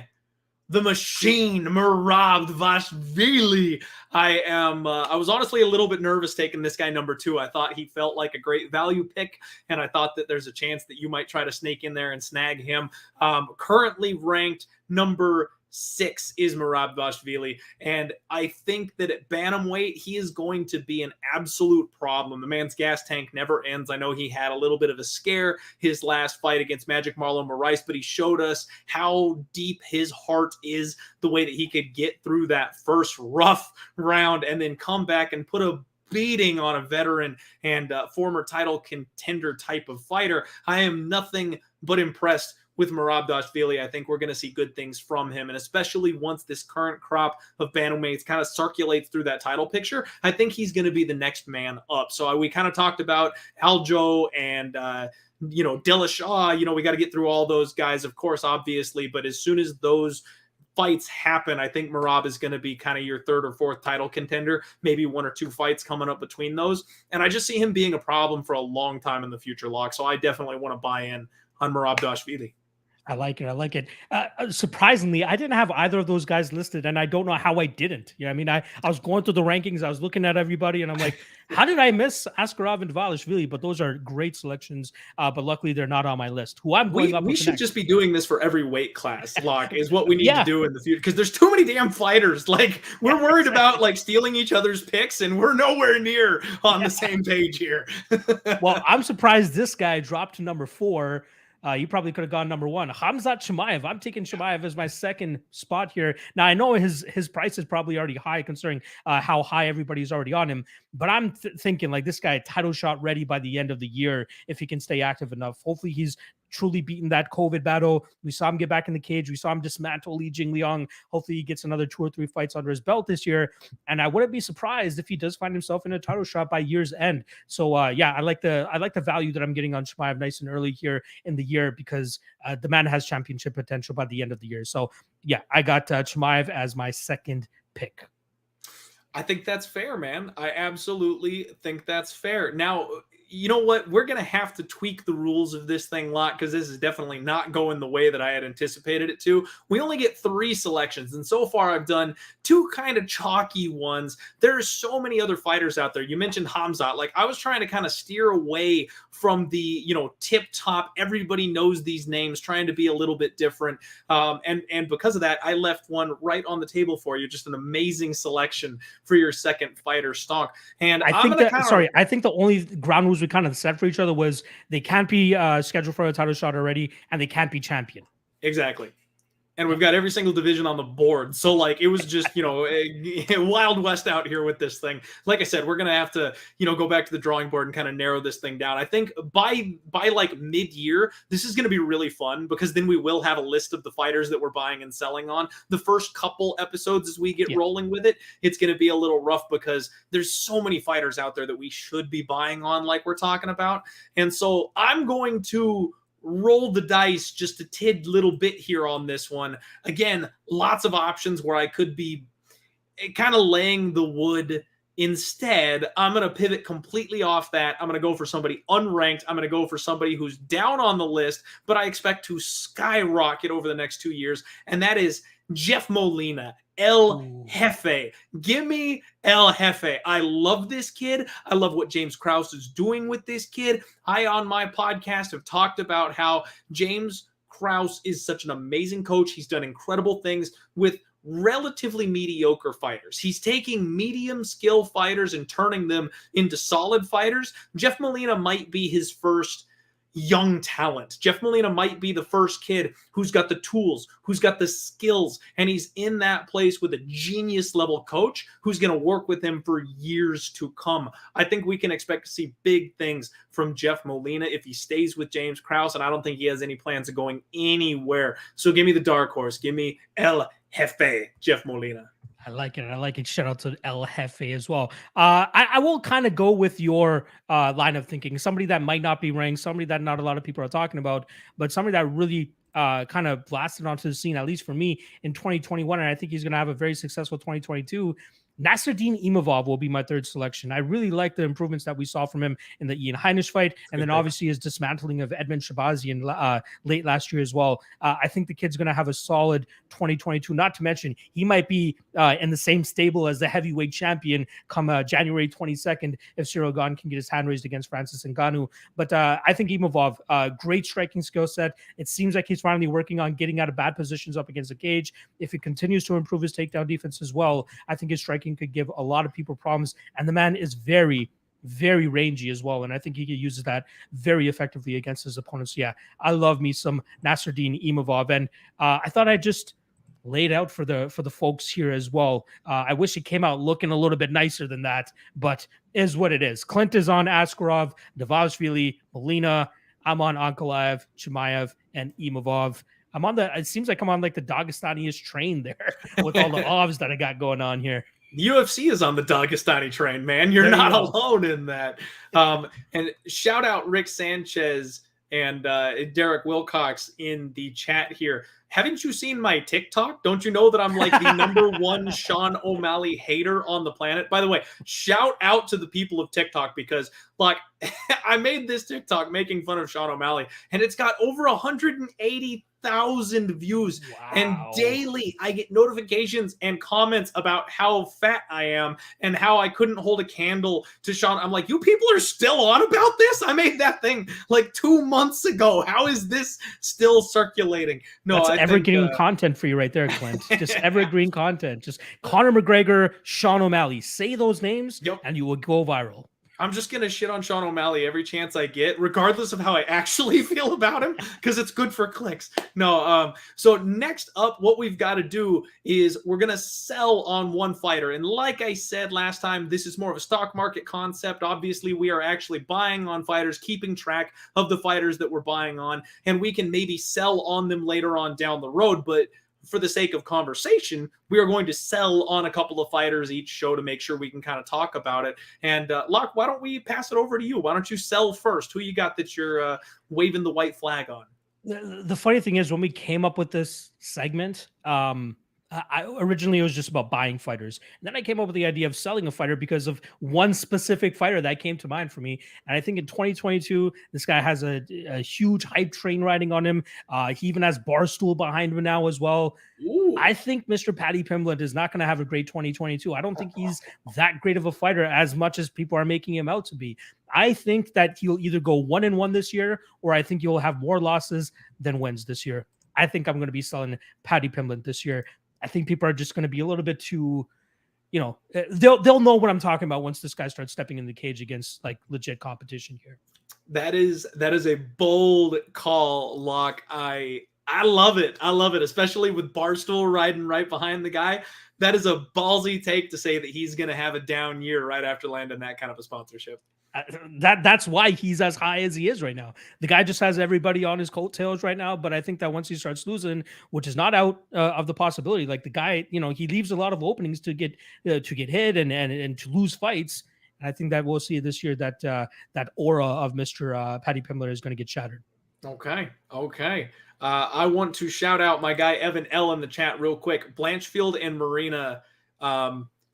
the machine, Marabdashvili. I was honestly a little bit nervous taking this guy number 2. I thought he felt like a great value pick, and I thought that there's a chance that you might try to sneak in there and snag him. Currently ranked number 6 is Marabdashvili, and I think that at bantamweight he is going to be an absolute problem. The man's gas tank never ends. I know he had a little bit of a scare his last fight against Magic Marlon Moraes, but he showed us how deep his heart is, the way that he could get through that first rough round and then come back and put a beating on a veteran and former title contender type of fighter. I am nothing but impressed with Marabdashvili. I think we're going to see good things from him, and especially once this current crop of bantamweights kind of circulates through that title picture, I think he's going to be the next man up. So we kind of talked about Aljo and Dillashaw. We got to get through all those guys, of course, obviously, but as soon as those fights happen, I think Marab is going to be kind of your third or fourth title contender, maybe 1 or 2 fights coming up between those. And I just see him being a problem for a long time in the future, Locke. So I definitely want to buy in on Marabdashvili. I like it. I like it. Surprisingly, I didn't have either of those guys listed, and I don't know how I didn't. I mean, I was going through the rankings, I was looking at everybody, and I'm like, how did I miss Askarov and Dvalishvili? But those are great selections. But luckily, they're not on my list. Who I'm going up we with should next. just be doing this for every weight class, Locke, is what we need to do in the future, because there's too many damn fighters. Like, we're worried about like stealing each other's picks, and we're nowhere near on the same page here. Well, I'm surprised this guy dropped to number 4. You probably could have gone number 1. Khamzat Chimaev. I'm taking Chimaev as my second spot here. Now, I know his price is probably already high considering how high everybody's already on him. But I'm thinking like this guy, title shot ready by the end of the year if he can stay active enough. Hopefully he's truly beaten that COVID battle. We saw him get back in the cage. We saw him dismantle Li Jingliang. Hopefully he gets another 2 or 3 fights under his belt this year. And I wouldn't be surprised if he does find himself in a title shot by year's end. So I like the value that I'm getting on Chimaev nice and early here in the year, because the man has championship potential by the end of the year. So yeah, I got Chimaev as my second pick. I think that's fair, man. I absolutely think that's fair. Now, you know what? We're going to have to tweak the rules of this thing a lot, because this is definitely not going the way that I had anticipated it to. We only get 3 selections, and so far I've done 2 kind of chalky ones. There are so many other fighters out there. You mentioned Khamzat. Like, I was trying to kind of steer away from the, tip top, everybody knows these names, trying to be a little bit different. And because of that, I left one right on the table for you. Just an amazing selection for your second fighter, Stonk. And I think the only ground rules we kind of set for each other was they can't be scheduled for a title shot already, and they can't be champion. Exactly. And we've got every single division on the board. So, like, it was just, a Wild West out here with this thing. Like I said, we're going to have to, go back to the drawing board and kind of narrow this thing down. I think by like mid-year, this is going to be really fun, because then we will have a list of the fighters that we're buying and selling on. The first couple episodes as we get rolling with it, it's going to be a little rough, because there's so many fighters out there that we should be buying on, like we're talking about. And so I'm going to roll the dice just a tid little bit here on this one. Again, lots of options where I could be kind of laying the wood. Instead, I'm going to pivot completely off that. I'm going to go for somebody unranked. I'm going to go for somebody who's down on the list, but I expect to skyrocket over the next 2 years, and that is Jeff Molina. El Jefe. Give me El Jefe. I love this kid. I love what James Krause is doing with this kid. I, on my podcast, have talked about how James Krause is such an amazing coach. He's done incredible things with relatively mediocre fighters. He's taking medium skill fighters and turning them into solid fighters. Jeff Molina might be his first young talent. Jeff Molina might be the first kid who's got the tools, who's got the skills, and he's in that place with a genius level coach who's going to work with him for years to come. I think we can expect to see big things from Jeff Molina if he stays with James Krause, and I don't think he has any plans of going anywhere. So give me the dark horse. Give me El Jefe, Jeff Molina. I like it. I like it. Shout out to El Jefe as well. I will kind of go with your line of thinking. Somebody that might not be ranked, somebody that not a lot of people are talking about, but somebody that really kind of blasted onto the scene, at least for me, in 2021. And I think he's going to have a very successful 2022. Nasruddin Imavov will be my third selection. I really like the improvements that we saw from him in the Ian Heinisch fight, and then obviously his dismantling of Edmund Shabazian late last year as well. I think the kid's going to have a solid 2022. Not to mention, he might be in the same stable as the heavyweight champion come January 22nd if Cyril Gane can get his hand raised against Francis Ngannou. But I think Imavov, great striking skill set. It seems like he's finally working on getting out of bad positions up against the cage. If he continues to improve his takedown defense as well, I think his striking could give a lot of people problems. And the man is very, very rangy as well. And I think he uses that very effectively against his opponents. Yeah, I love me some Nasruddin Imavov. And I thought I just laid out for the folks here as well. I wish it came out looking a little bit nicer than that, but is what it is. Clint is on Askarov, Davashvili, Molina. I'm on Ankalaev, Chimaev, and Imavov. It seems like I'm on like the Dagestani-ish train there with all the ovs that I got going on here. UFC is on the Dagestani train, man. You're not alone in that. And shout out Rick Sanchez and Derek Wilcox in the chat here. Haven't you seen my TikTok? Don't you know that I'm like the #1 Sean O'Malley hater on the planet? By the way, shout out to the people of TikTok because like I made this TikTok making fun of Sean O'Malley and it's got over 180,000 views. Wow. And daily I get notifications and comments about how fat I am and how I couldn't hold a candle to Sean. I'm like, you people are still on about this? I made that thing like 2 months ago. How is this still circulating? No, that's evergreen content for you right there, Clint. Just evergreen content. Just Conor McGregor, Sean O'Malley. Say those names and you will go viral. I'm just going to shit on Sean O'Malley every chance I get, regardless of how I actually feel about him, because it's good for clicks. No, so next up, what we've got to do is we're going to sell on one fighter. And like I said last time, this is more of a stock market concept. Obviously, we are actually buying on fighters, keeping track of the fighters that we're buying on, and we can maybe sell on them later on down the road. But for the sake of conversation, we are going to sell on a couple of fighters each show to make sure we can kind of talk about it. And Locke, why don't we pass it over to you? Why don't you sell first? Who you got that you're waving the white flag on? The funny thing is when we came up with this segment, originally it was just about buying fighters. And then I came up with the idea of selling a fighter because of one specific fighter that came to mind for me. And I think in 2022, this guy has a huge hype train riding on him. He even has Barstool behind him now as well. Ooh. I think Mr. Paddy Pimblett is not going to have a great 2022. I don't think he's that great of a fighter as much as people are making him out to be. I think that he'll either go 1-1 this year, or I think he'll have more losses than wins this year. I think I'm going to be selling Paddy Pimblett this year. I think people are just going to be a little bit too, they'll know what I'm talking about once this guy starts stepping in the cage against like legit competition here. That is a bold call, Locke. I love it. I love it, especially with Barstool riding right behind the guy. That is a ballsy take to say that he's going to have a down year right after landing that kind of a sponsorship. That's why he's as high as he is right now. The guy just has everybody on his coattails right now. But I think that once he starts losing, which is not out of the possibility, like the guy, he leaves a lot of openings to get hit and to lose fights. And I think that we'll see this year that that aura of Mr. Paddy Pimblett is going to get shattered. Okay. I want to shout out my guy Evan L in the chat real quick. Blanchfield and Marina.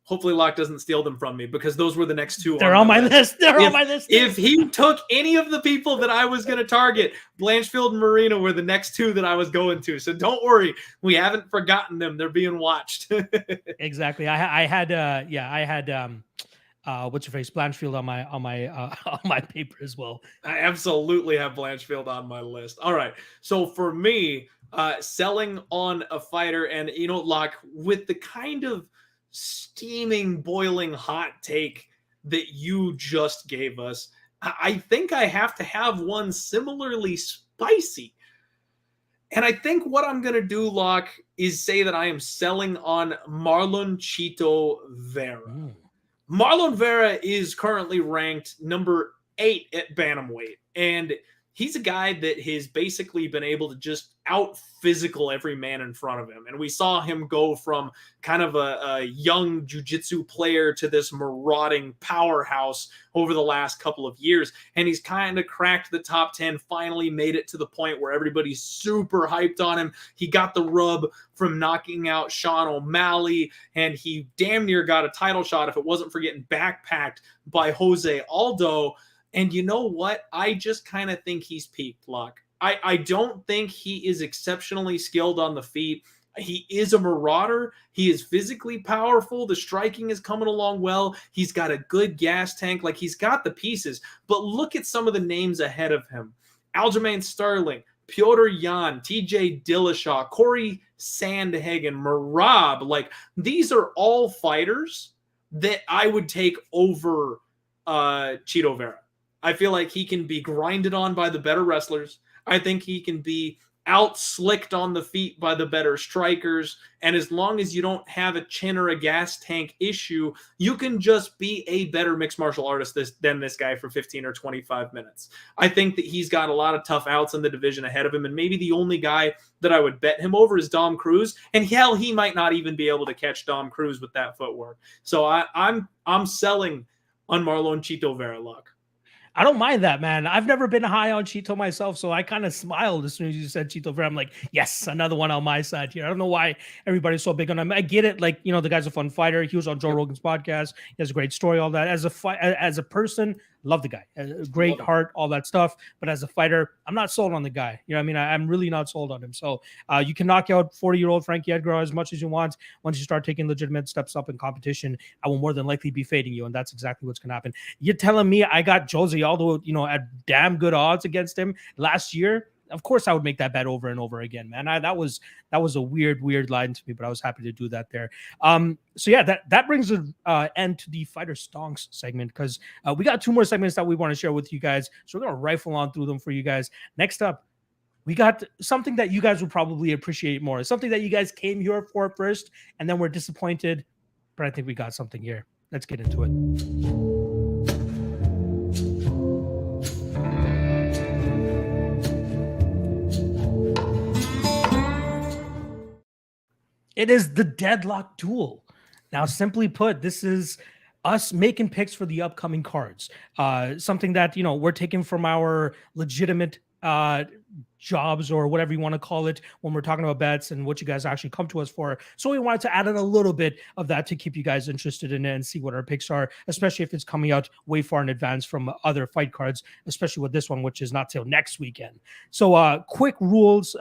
Hopefully Locke doesn't steal them from me because those were the next two. They're on my list. They're on my list. If he took any of the people that I was going to target, Blanchfield and Marina were the next two that I was going to. So don't worry. We haven't forgotten them. They're being watched. Exactly. I had what's your face? Blanchfield on my paper as well. I absolutely have Blanchfield on my list. All right. So for me, selling on a fighter and, Locke, with the kind of steaming, boiling hot take that you just gave us, I think I have to have one similarly spicy. And I think what I'm going to do, Locke, is say that I am selling on Marlon Chito Vera. Marlon Vera is currently ranked number 8 at bantamweight, and he's a guy that has basically been able to just out physical every man in front of him. And we saw him go from kind of a young jiu-jitsu player to this marauding powerhouse over the last couple of years. And he's kind of cracked the top 10, finally made it to the point where everybody's super hyped on him. He got the rub from knocking out Sean O'Malley, and he damn near got a title shot if it wasn't for getting backpacked by Jose Aldo. And you know what? I just kind of think he's peaked, Luck. I don't think he is exceptionally skilled on the feet. He is a marauder. He is physically powerful. The striking is coming along well. He's got a good gas tank. Like, he's got the pieces. But look at some of the names ahead of him. Aljamain Sterling, Piotr Jan, TJ Dillashaw, Corey Sandhagen, Merab. Like, these are all fighters that I would take over Chito Vera. I feel like he can be grinded on by the better wrestlers. I think he can be out-slicked on the feet by the better strikers. And as long as you don't have a chin or a gas tank issue, you can just be a better mixed martial artist than this guy for 15 or 25 minutes. I think that he's got a lot of tough outs in the division ahead of him. And maybe the only guy that I would bet him over is Dom Cruz. And hell, he might not even be able to catch Dom Cruz with that footwork. So I'm selling on Marlon Chito Vera, Luck. I don't mind that, man. I've never been high on Chito myself, so I kind of smiled as soon as you said Chito Vera. I'm like, yes, another one on my side here. I don't know why everybody's so big on him. I get it. Like, the guy's a fun fighter. He was on Joe Rogan's podcast. He has a great story, all that. As a person, love the guy. Great heart, all that stuff. But as a fighter, I'm not sold on the guy. You know what I mean? I'm really not sold on him. So you can knock out 40-year-old Frankie Edgar as much as you want. Once you start taking legitimate steps up in competition, I will more than likely be fading you. And that's exactly what's going to happen. You're telling me I got Jose Aldo, at damn good odds against him last year? Of course I would make that bet over and over again, man. That was a weird line to me, but I was happy to do that there. So yeah, that brings an end to the Fighter Stonks segment, because we got 2 more segments that we want to share with you guys. So we're going to rifle on through them for you guys. Next up, we got something that you guys would probably appreciate more. Something that you guys came here for first, and then we're disappointed. But I think we got something here. Let's get into it. It is the Deadlock Duel. Now, simply put, this is us making picks for the upcoming cards. Something that, we're taking from our legitimate jobs, or whatever you want to call it, when we're talking about bets and what you guys actually come to us for. So we wanted to add in a little bit of that to keep you guys interested in it and see what our picks are, especially if it's coming out way far in advance from other fight cards, especially with this one, which is not till next weekend. So quick rules.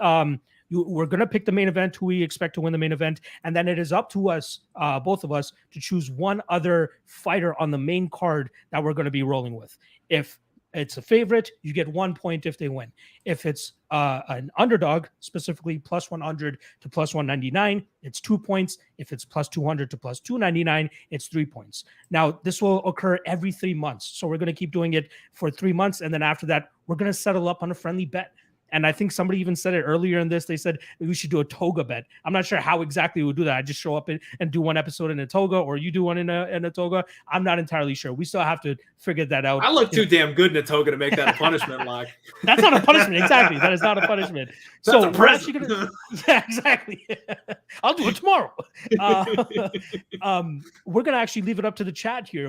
We're going to pick the main event, who we expect to win the main event, and then it is up to us, both of us, to choose one other fighter on the main card that we're going to be rolling with. If it's a favorite, you get 1 point if they win. If it's an underdog, specifically plus 100 to plus 199, it's 2 points. If it's plus 200 to plus 299, it's 3 points. Now, this will occur every 3 months. So we're going to keep doing it for 3 months. And then after that, we're going to settle up on a friendly bet. And I think somebody even said it earlier in this. They said we should do a toga bet. I'm not sure how exactly we would do that. I just show up and do one episode in a toga, or you do one in a toga. I'm not entirely sure. We still have to figure that out. I look too damn good in a toga to make that a punishment, like. That's not a punishment. Exactly. That is not a punishment. So we're actually gonna. Yeah, exactly. I'll do it tomorrow. We're gonna actually leave it up to the chat here.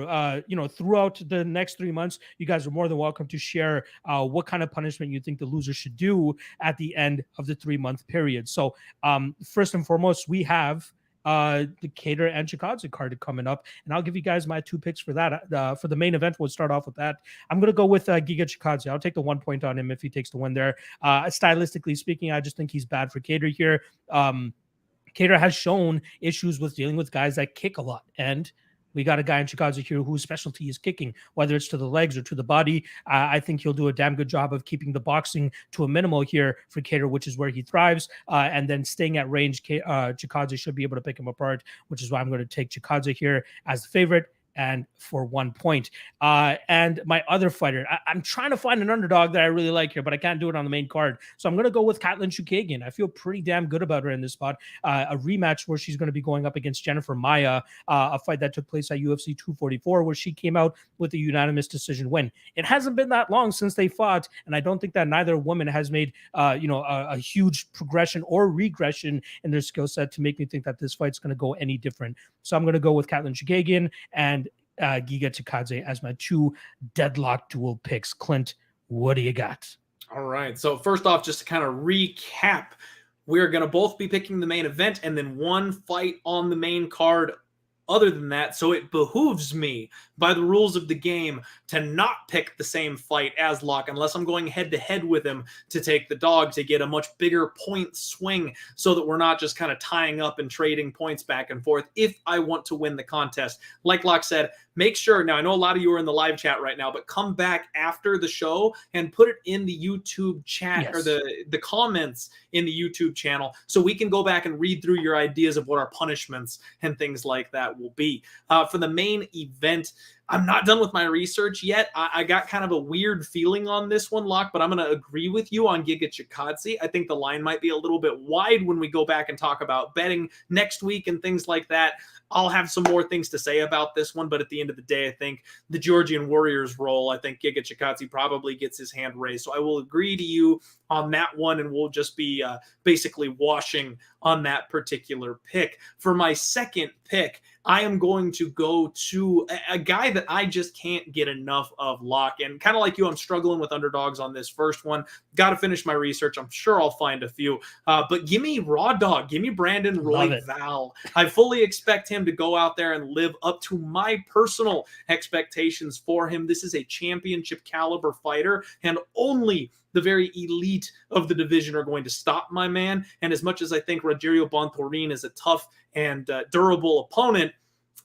Throughout the next 3 months, you guys are more than welcome to share what kind of punishment you think the loser should do at the end of the 3-month period. So first and foremost, we have the Kattar and Chikadze card coming up, and I'll give you guys my 2 picks for that. For the main event, we'll start off with that. I'm going to go with Giga Chikadze. I'll take the 1 point on him if he takes the win there. Stylistically speaking, I just think he's bad for Kattar here. Kattar has shown issues with dealing with guys that kick a lot, and we got a guy in Chikadze here whose specialty is kicking, whether it's to the legs or to the body. I think he'll do a damn good job of keeping the boxing to a minimal here for Kattar, which is where he thrives. And then staying at range, Chikadze should be able to pick him apart, which is why I'm going to take Chikadze here as the favorite. and for 1 point. And my other fighter, I'm trying to find an underdog that I really like here, but I can't do it on the main card. So I'm going to go with Katlyn Chookagian. I feel pretty damn good about her in this spot. A rematch where she's going to be going up against Jennifer Maia, a fight that took place at UFC 244, where she came out with a unanimous decision win. It hasn't been that long since they fought, and I don't think that neither woman has made a huge progression or regression in their skill set to make me think that this fight's going to go any different. So I'm going to go with Katlyn Chookagian and Giga Chikadze as my 2 deadlock duel picks. Clint, what do you got? All right. So first off, just to kind of recap, we're going to both be picking the main event and then 1 fight on the main card other than that. So it behooves me, by the rules of the game, to not pick the same fight as Locke unless I'm going head-to-head with him to take the dog to get a much bigger point swing so that we're not just kind of tying up and trading points back and forth if I want to win the contest. Like Locke said, make sure, now I know a lot of you are in the live chat right now, but come back after the show and put it in the YouTube chat or the comments in the YouTube channel so we can go back and read through your ideas of what our punishments and things like that will be. For the main event, I'm not done with my research yet. I got kind of a weird feeling on this one, Locke, but I'm going to agree with you on Giga Chikadze. I think the line might be a little bit wide when we go back and talk about betting next week and things like that. I'll have some more things to say about this one, but at the end of the day, I think the Georgian Warriors role, I think Giga Chikadze probably gets his hand raised. So I will agree to you on that one, and we'll just be basically washing on that particular pick. For my second pick, I am going to go to a guy that I just can't get enough of, Locke. And kind of like you, I'm struggling with underdogs on this first one. Got to finish my research. I'm sure I'll find a few. But give me Raw Dog. Give me Brandon Royval. I fully expect him to go out there and live up to my personal expectations for him. This is a championship caliber fighter, and only the very elite of the division are going to stop my man. And as much as I think Rogerio Bontorin is a tough and durable opponent,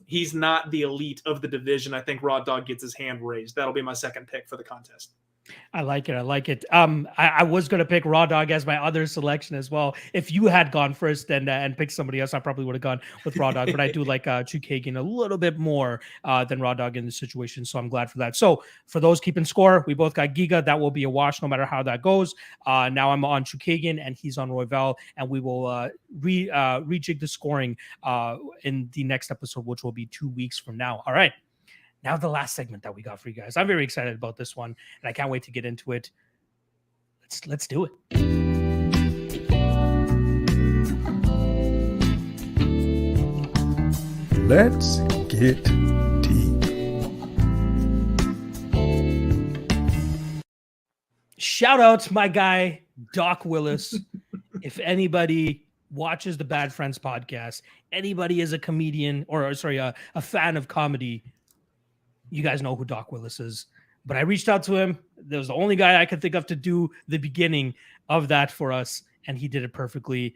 he's not the elite of the division. I think Raw Dog gets his hand raised. That'll be my second pick for the contest. I like it. I like it. I was going to pick Raw Dog as my other selection as well. If you had gone first and picked somebody else, I probably would have gone with Raw Dog, but I do like Chookagian a little bit more than Raw Dog in this situation. So I'm glad for that. So for those keeping score, we both got Giga. That will be a wash no matter how that goes. Now I'm on Chookagian and he's on Royval, and we will rejig the scoring in the next episode, which will be 2 weeks from now. All right. Now the last segment that we got for you guys. I'm very excited about this one, and I can't wait to get into it. Let's do it. Let's get deep. Shout out to my guy, Doc Willis. If anybody watches the Bad Friends podcast, anybody is a comedian or a fan of comedy, you guys know who Doc Willis is. But I reached out to him. There was the only guy I could think of to do the beginning of that for us, and he did it perfectly.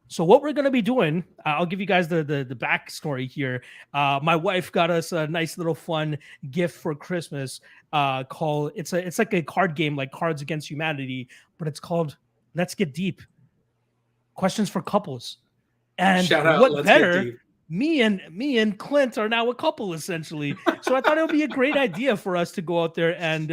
So what we're going to be doing, I'll give you guys the backstory here. My wife got us a nice little fun gift for Christmas called, it's like a card game like Cards Against Humanity, but it's called Let's Get Deep. Questions for couples. And Shout out, what Let's better? Get Deep. Me and Clint are now a couple, essentially. So I thought it would be a great idea for us to go out there and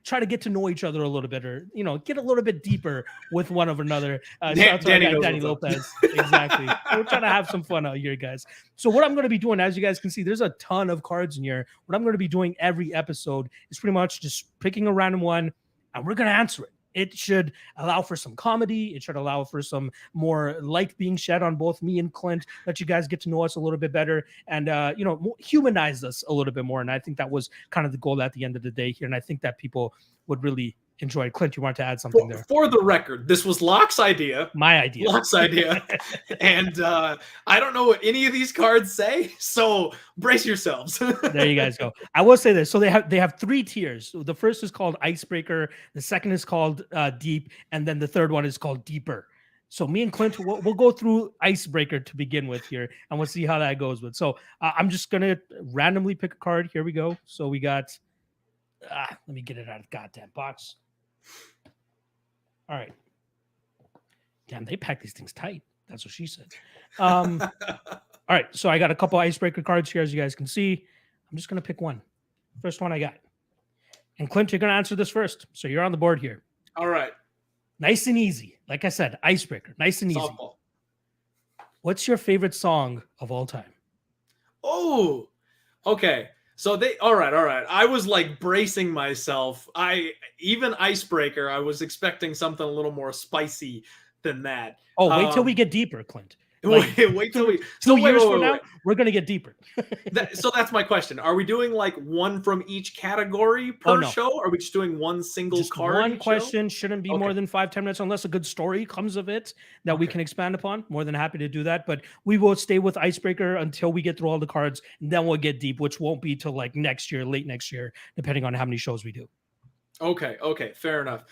try to get to know each other a little bit, or get a little bit deeper with one of another. Shout out to our guy, Danny Lopez. Exactly. We're trying to have some fun out here, guys. So what I'm going to be doing, as you guys can see, there's a ton of cards in here. What I'm going to be doing every episode is pretty much just picking a random one, and we're going to answer it. It should allow for some comedy. It should allow for some more light being shed on both me and Clint, let you guys get to know us a little bit better and, humanize us a little bit more. And I think that was kind of the goal at the end of the day here. And I think that people would really enjoy it. Clint, you want to add something there? For the record, this was Locke's idea. My idea. Locke's idea. And I don't know what any of these cards say, so brace yourselves. There you guys go. I will say this. So they have 3 tiers. So the first is called Icebreaker. The second is called Deep. And then the third one is called Deeper. So me and Clint, we'll go through Icebreaker to begin with here, and we'll see how that goes with. So I'm just going to randomly pick a card. Here we go. So we got, let me get it out of the goddamn box. All right. Damn, they pack these things tight. That's what she said. All right. So I got a couple icebreaker cards here, as you guys can see. I'm just going to pick one. First one I got. And Clint, you're going to answer this first. So you're on the board here. All right. Nice and easy. Like I said, icebreaker. Nice and easy. Softball. What's your favorite song of all time? Oh, okay. So all right. I was like bracing myself. Even icebreaker, I was expecting something a little more spicy than that. Oh, wait till we get deeper, Clint. Like, wait till we 2 years from now, we're gonna get deeper. So that's my question. Are we doing like one from each category per show? Or are we just doing one single card? One question shouldn't be more than 5-10 minutes unless a good story comes of it that we can expand upon. More than happy to do that. But we will stay with icebreaker until we get through all the cards, and then we'll get deep, which won't be till like next year, late next year, depending on how many shows we do. Okay, fair enough.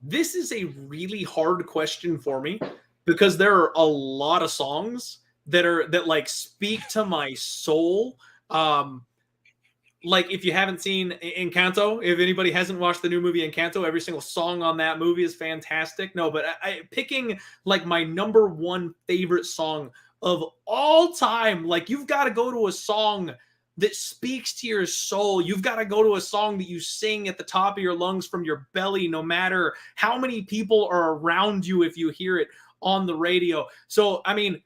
This is a really hard question for me, because there are a lot of songs that like speak to my soul. Like if you haven't seen Encanto, if anybody hasn't watched the new movie Encanto, every single song on that movie is fantastic. No, but picking like my number one favorite song of all time, like you've got to go to a song that speaks to your soul. You've got to go to a song that you sing at the top of your lungs from your belly, no matter how many people are around you if you hear it on the radio. So, I mean,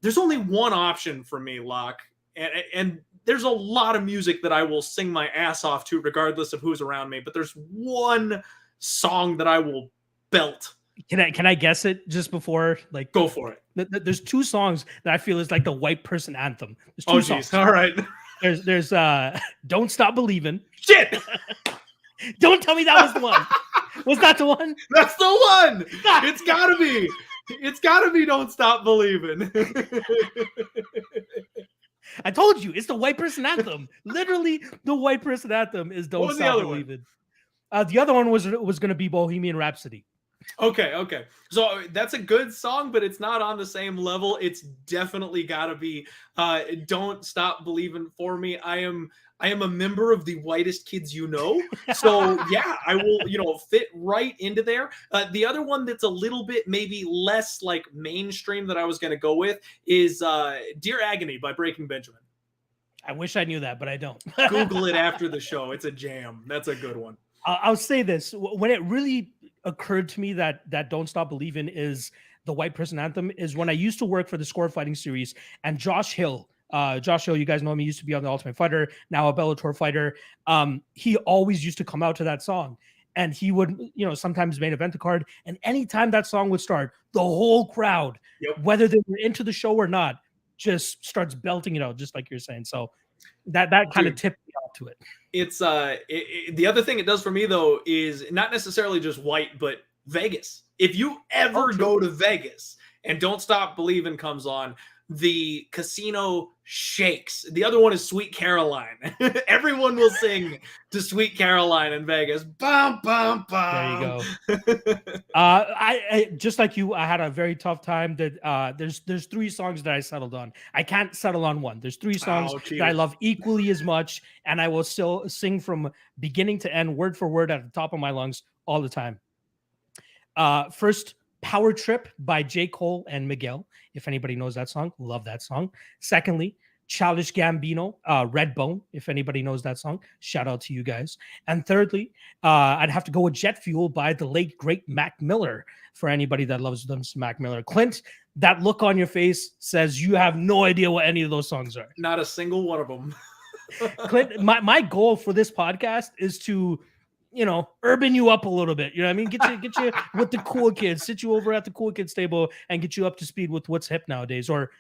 there's only one option for me, Locke. And there's a lot of music that I will sing my ass off to regardless of who's around me. But there's one song that I will belt. Can I guess it just before? Like, go for it. There's two songs that I feel is like the white person anthem. There's two songs. All right. There's Don't Stop Believing. Shit. Don't tell me that was the one. Was that the one? That's the one. It's gotta be. It's gotta be Don't Stop Believing. I told you, it's the white person anthem. Literally, the white person anthem is Don't Stop Believing. The other one was going to be Bohemian Rhapsody. Okay. So that's a good song, but it's not on the same level. It's definitely got to be Don't Stop Believing for me. I am a member of the whitest kids you know. So yeah, I will, fit right into there. The other one that's a little bit maybe less like mainstream that I was going to go with is Dear Agony by Breaking Benjamin. I wish I knew that, but I don't. Google it after the show. It's a jam. That's a good one. I'll say this. When it really occurred to me that Don't Stop Believing is the white person anthem is when I used to work for the Score Fighting series, and Josh Hill, you guys know him, he used to be on the Ultimate Fighter, now a Bellator fighter. He always used to come out to that song, and he would, sometimes main event the card, and anytime that song would start, the whole crowd, whether they were into the show or not, just starts belting it out, just like you're saying. So that kind of tipped me off to it. It's the other thing it does for me though is not necessarily just white, but Vegas. If you ever go to Vegas and Don't Stop Believing comes on, the casino shakes. The other one is Sweet Caroline. Everyone will sing to Sweet Caroline in Vegas. Bum, bum, bum. There you go. I just like you, I had a very tough time. That there's three songs that I settled on. I can't settle on one. There's three songs that I love equally as much, and I will still sing from beginning to end, word for word, at the top of my lungs all the time. First, Power Trip by J. Cole and Miguel. If anybody knows that song, love that song. Secondly, Childish Gambino, Redbone. If anybody knows that song, shout out to you guys. And thirdly, I'd have to go with Jet Fuel by the late, great Mac Miller, for anybody that loves them, Mac Miller. Clint, that look on your face says you have no idea what any of those songs are. Not a single one of them. Clint, my goal for this podcast is to urban you up a little bit. You know what I mean? Get you with the cool kids, sit you over at the cool kids table and get you up to speed with what's hip nowadays. Or,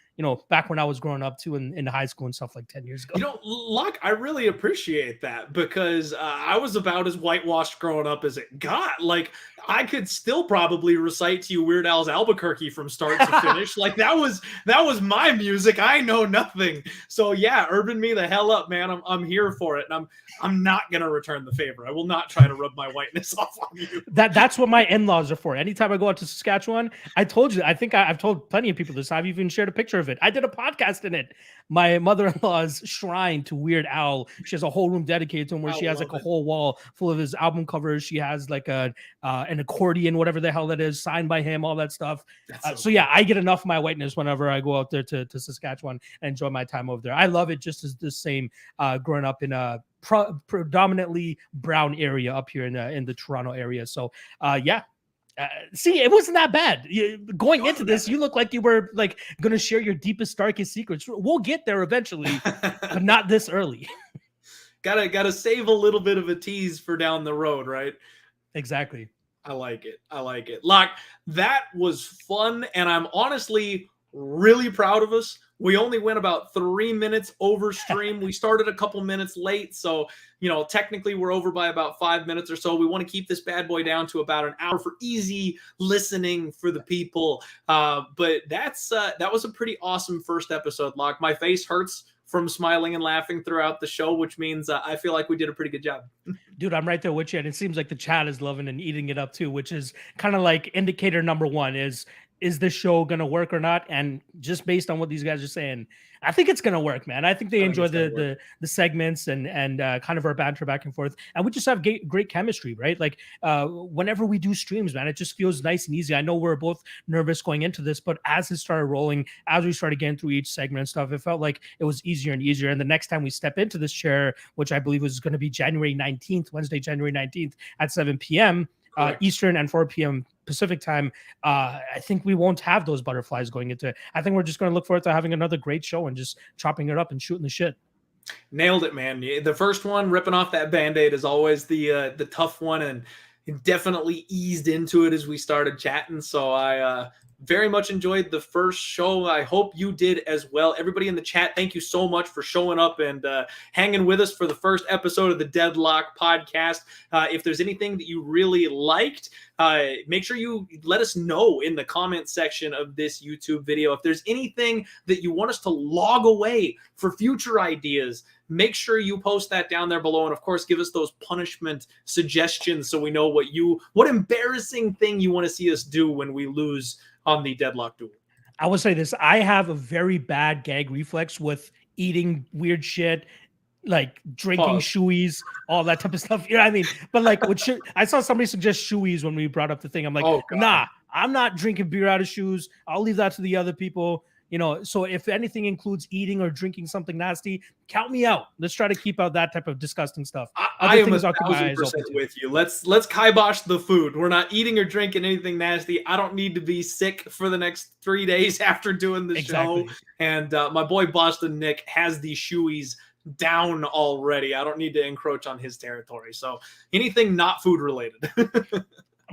back when I was growing up too in high school and stuff like 10 years ago. Locke, I really appreciate that because I was about as whitewashed growing up as it got. Like, I could still probably recite to you Weird Al's Albuquerque from start to finish. Like, that was my music. I know nothing. So yeah, urban me the hell up, man. I'm here for it. And I'm not going to return the favor. I will not try to rub my whiteness off on you. That's what my in-laws are for. Anytime I go out to Saskatchewan, I told you, I think I've told plenty of people this. I've even shared a picture of of it. I did a podcast in it. My mother-in-law's shrine to Weird Al. She has a whole room dedicated to him where she has like a whole wall full of his album covers. She has like an accordion, whatever the hell that is, signed by him, all that stuff. So yeah, I get enough of my whiteness whenever I go out there to Saskatchewan and enjoy my time over there. I love it just as the same growing up in a predominantly brown area up here in the Toronto area. So yeah. See, it wasn't that bad. Going into this, you look like you were like going to share your deepest, darkest secrets. We'll get there eventually, but not this early. Gotta save a little bit of a tease for down the road, right? Exactly. I like it. Locke, that was fun, and I'm honestly really proud of us. We only went about 3 minutes over stream. We started a couple minutes late, so technically we're over by about 5 minutes or so. We want to keep this bad boy down to about an hour for easy listening for the people. But that was a pretty awesome first episode, Locke. My face hurts from smiling and laughing throughout the show, which means I feel like we did a pretty good job. Dude, I'm right there with you, and it seems like the chat is loving and eating it up too, which is kind of like indicator number one is this show going to work or not? And just based on what these guys are saying, I think it's going to work, man. I think they enjoy the segments and kind of our banter back and forth. And we just have great chemistry, right? Like whenever we do streams, man, it just feels nice and easy. I know we're both nervous going into this, but as it started rolling, as we started getting through each segment and stuff, it felt like it was easier and easier. And the next time we step into this chair, which I believe was going to be Wednesday, January 19th at 7 p.m. Eastern and 4 p.m. Pacific time, I think we won't have those butterflies going into it. I think we're just going to look forward to having another great show and just chopping it up and shooting the shit. Nailed it, man. The first one, ripping off that Band-Aid, is always the tough one, and it definitely eased into it as we started chatting. So I very much enjoyed the first show. I hope you did as well. Everybody in the chat, thank you so much for showing up and hanging with us for the first episode of the Deadlock podcast. If there's anything that you really liked, make sure you let us know in the comment section of this YouTube video. If there's anything that you want us to log away for future ideas, make sure you post that down there below. And of course, give us those punishment suggestions so we know what embarrassing thing you want to see us do when we lose on the Deadlock Duel. I will say this. I have a very bad gag reflex with eating weird shit, like drinking shoeys, all that type of stuff. You know what I mean? But like, I saw somebody suggest shoeys when we brought up the thing. I'm like, nah, I'm not drinking beer out of shoes. I'll leave that to the other people. So if anything includes eating or drinking something nasty, count me out. Let's try to keep out that type of disgusting stuff. I am 1,000% with you. Let's kibosh the food. We're not eating or drinking anything nasty. I don't need to be sick for the next 3 days after doing the show. And my boy Boston Nick has the shoeys down already. I don't need to encroach on his territory. So anything not food related.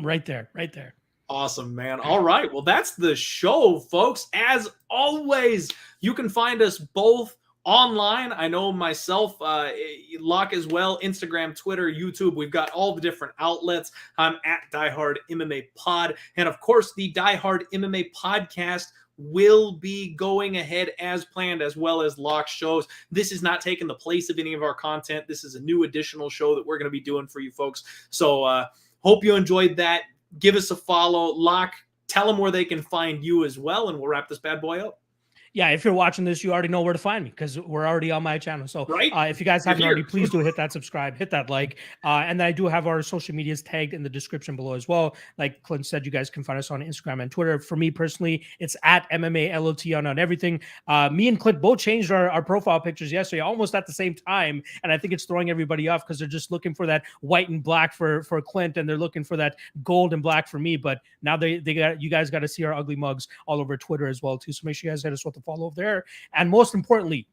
Right there. Awesome, man. All right. Well, that's the show, folks. As always, you can find us both online. I know myself, Locke as well, Instagram, Twitter, YouTube. We've got all the different outlets. I'm at Diehard MMA Pod. And of course, the Diehard MMA Podcast will be going ahead as planned, as well as Locke shows. This is not taking the place of any of our content. This is a new additional show that we're going to be doing for you folks. So hope you enjoyed that. Give us a follow. Locke, tell them where they can find you as well, and we'll wrap this bad boy up. Yeah, if you're watching this, you already know where to find me because we're already on my channel. So if you guys haven't already, please do hit that subscribe, hit that like. And then I do have our social medias tagged in the description below as well. Like Clint said, you guys can find us on Instagram and Twitter. For me personally, it's at MMA LOT on everything. Me and Clint both changed our profile pictures yesterday, almost at the same time. And I think it's throwing everybody off because they're just looking for that white and black for Clint, and they're looking for that gold and black for me. But now you guys got to see our ugly mugs all over Twitter as well too. So make sure you guys hit us with the follow over there. And most importantly,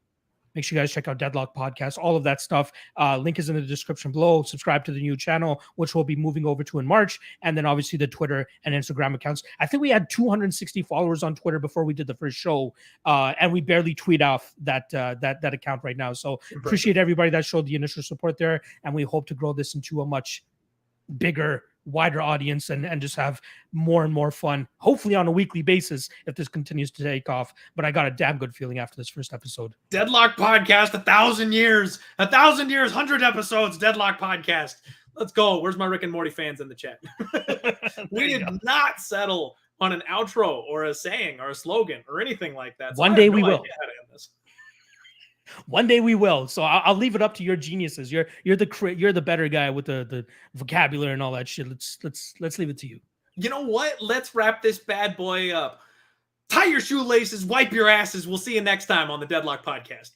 make sure you guys check out Deadlock Podcast, all of that stuff. Link is in the description below. Subscribe to the new channel, which we'll be moving over to in March. And then obviously the Twitter and Instagram accounts. I think we had 260 followers on Twitter before we did the first show. And we barely tweet off that account right now. So appreciate everybody that showed the initial support there. And we hope to grow this into a much bigger, wider audience and just have more and more fun, hopefully on a weekly basis if this continues to take off. But I got a damn good feeling after this first episode. Deadlock Podcast, 1,000 years, 100 episodes, Deadlock Podcast. Let's go. Where's my Rick and Morty fans in the chat? We did not settle on an outro or a saying or a slogan or anything like that. So One I day have no we will. idea how to end this. One day we will. So I'll leave it up to your geniuses. You're the better guy with the vocabulary and all that shit. Let's leave it to you. You know what? Let's wrap this bad boy up. Tie your shoelaces, wipe your asses. We'll see you next time on the Deadlock Podcast.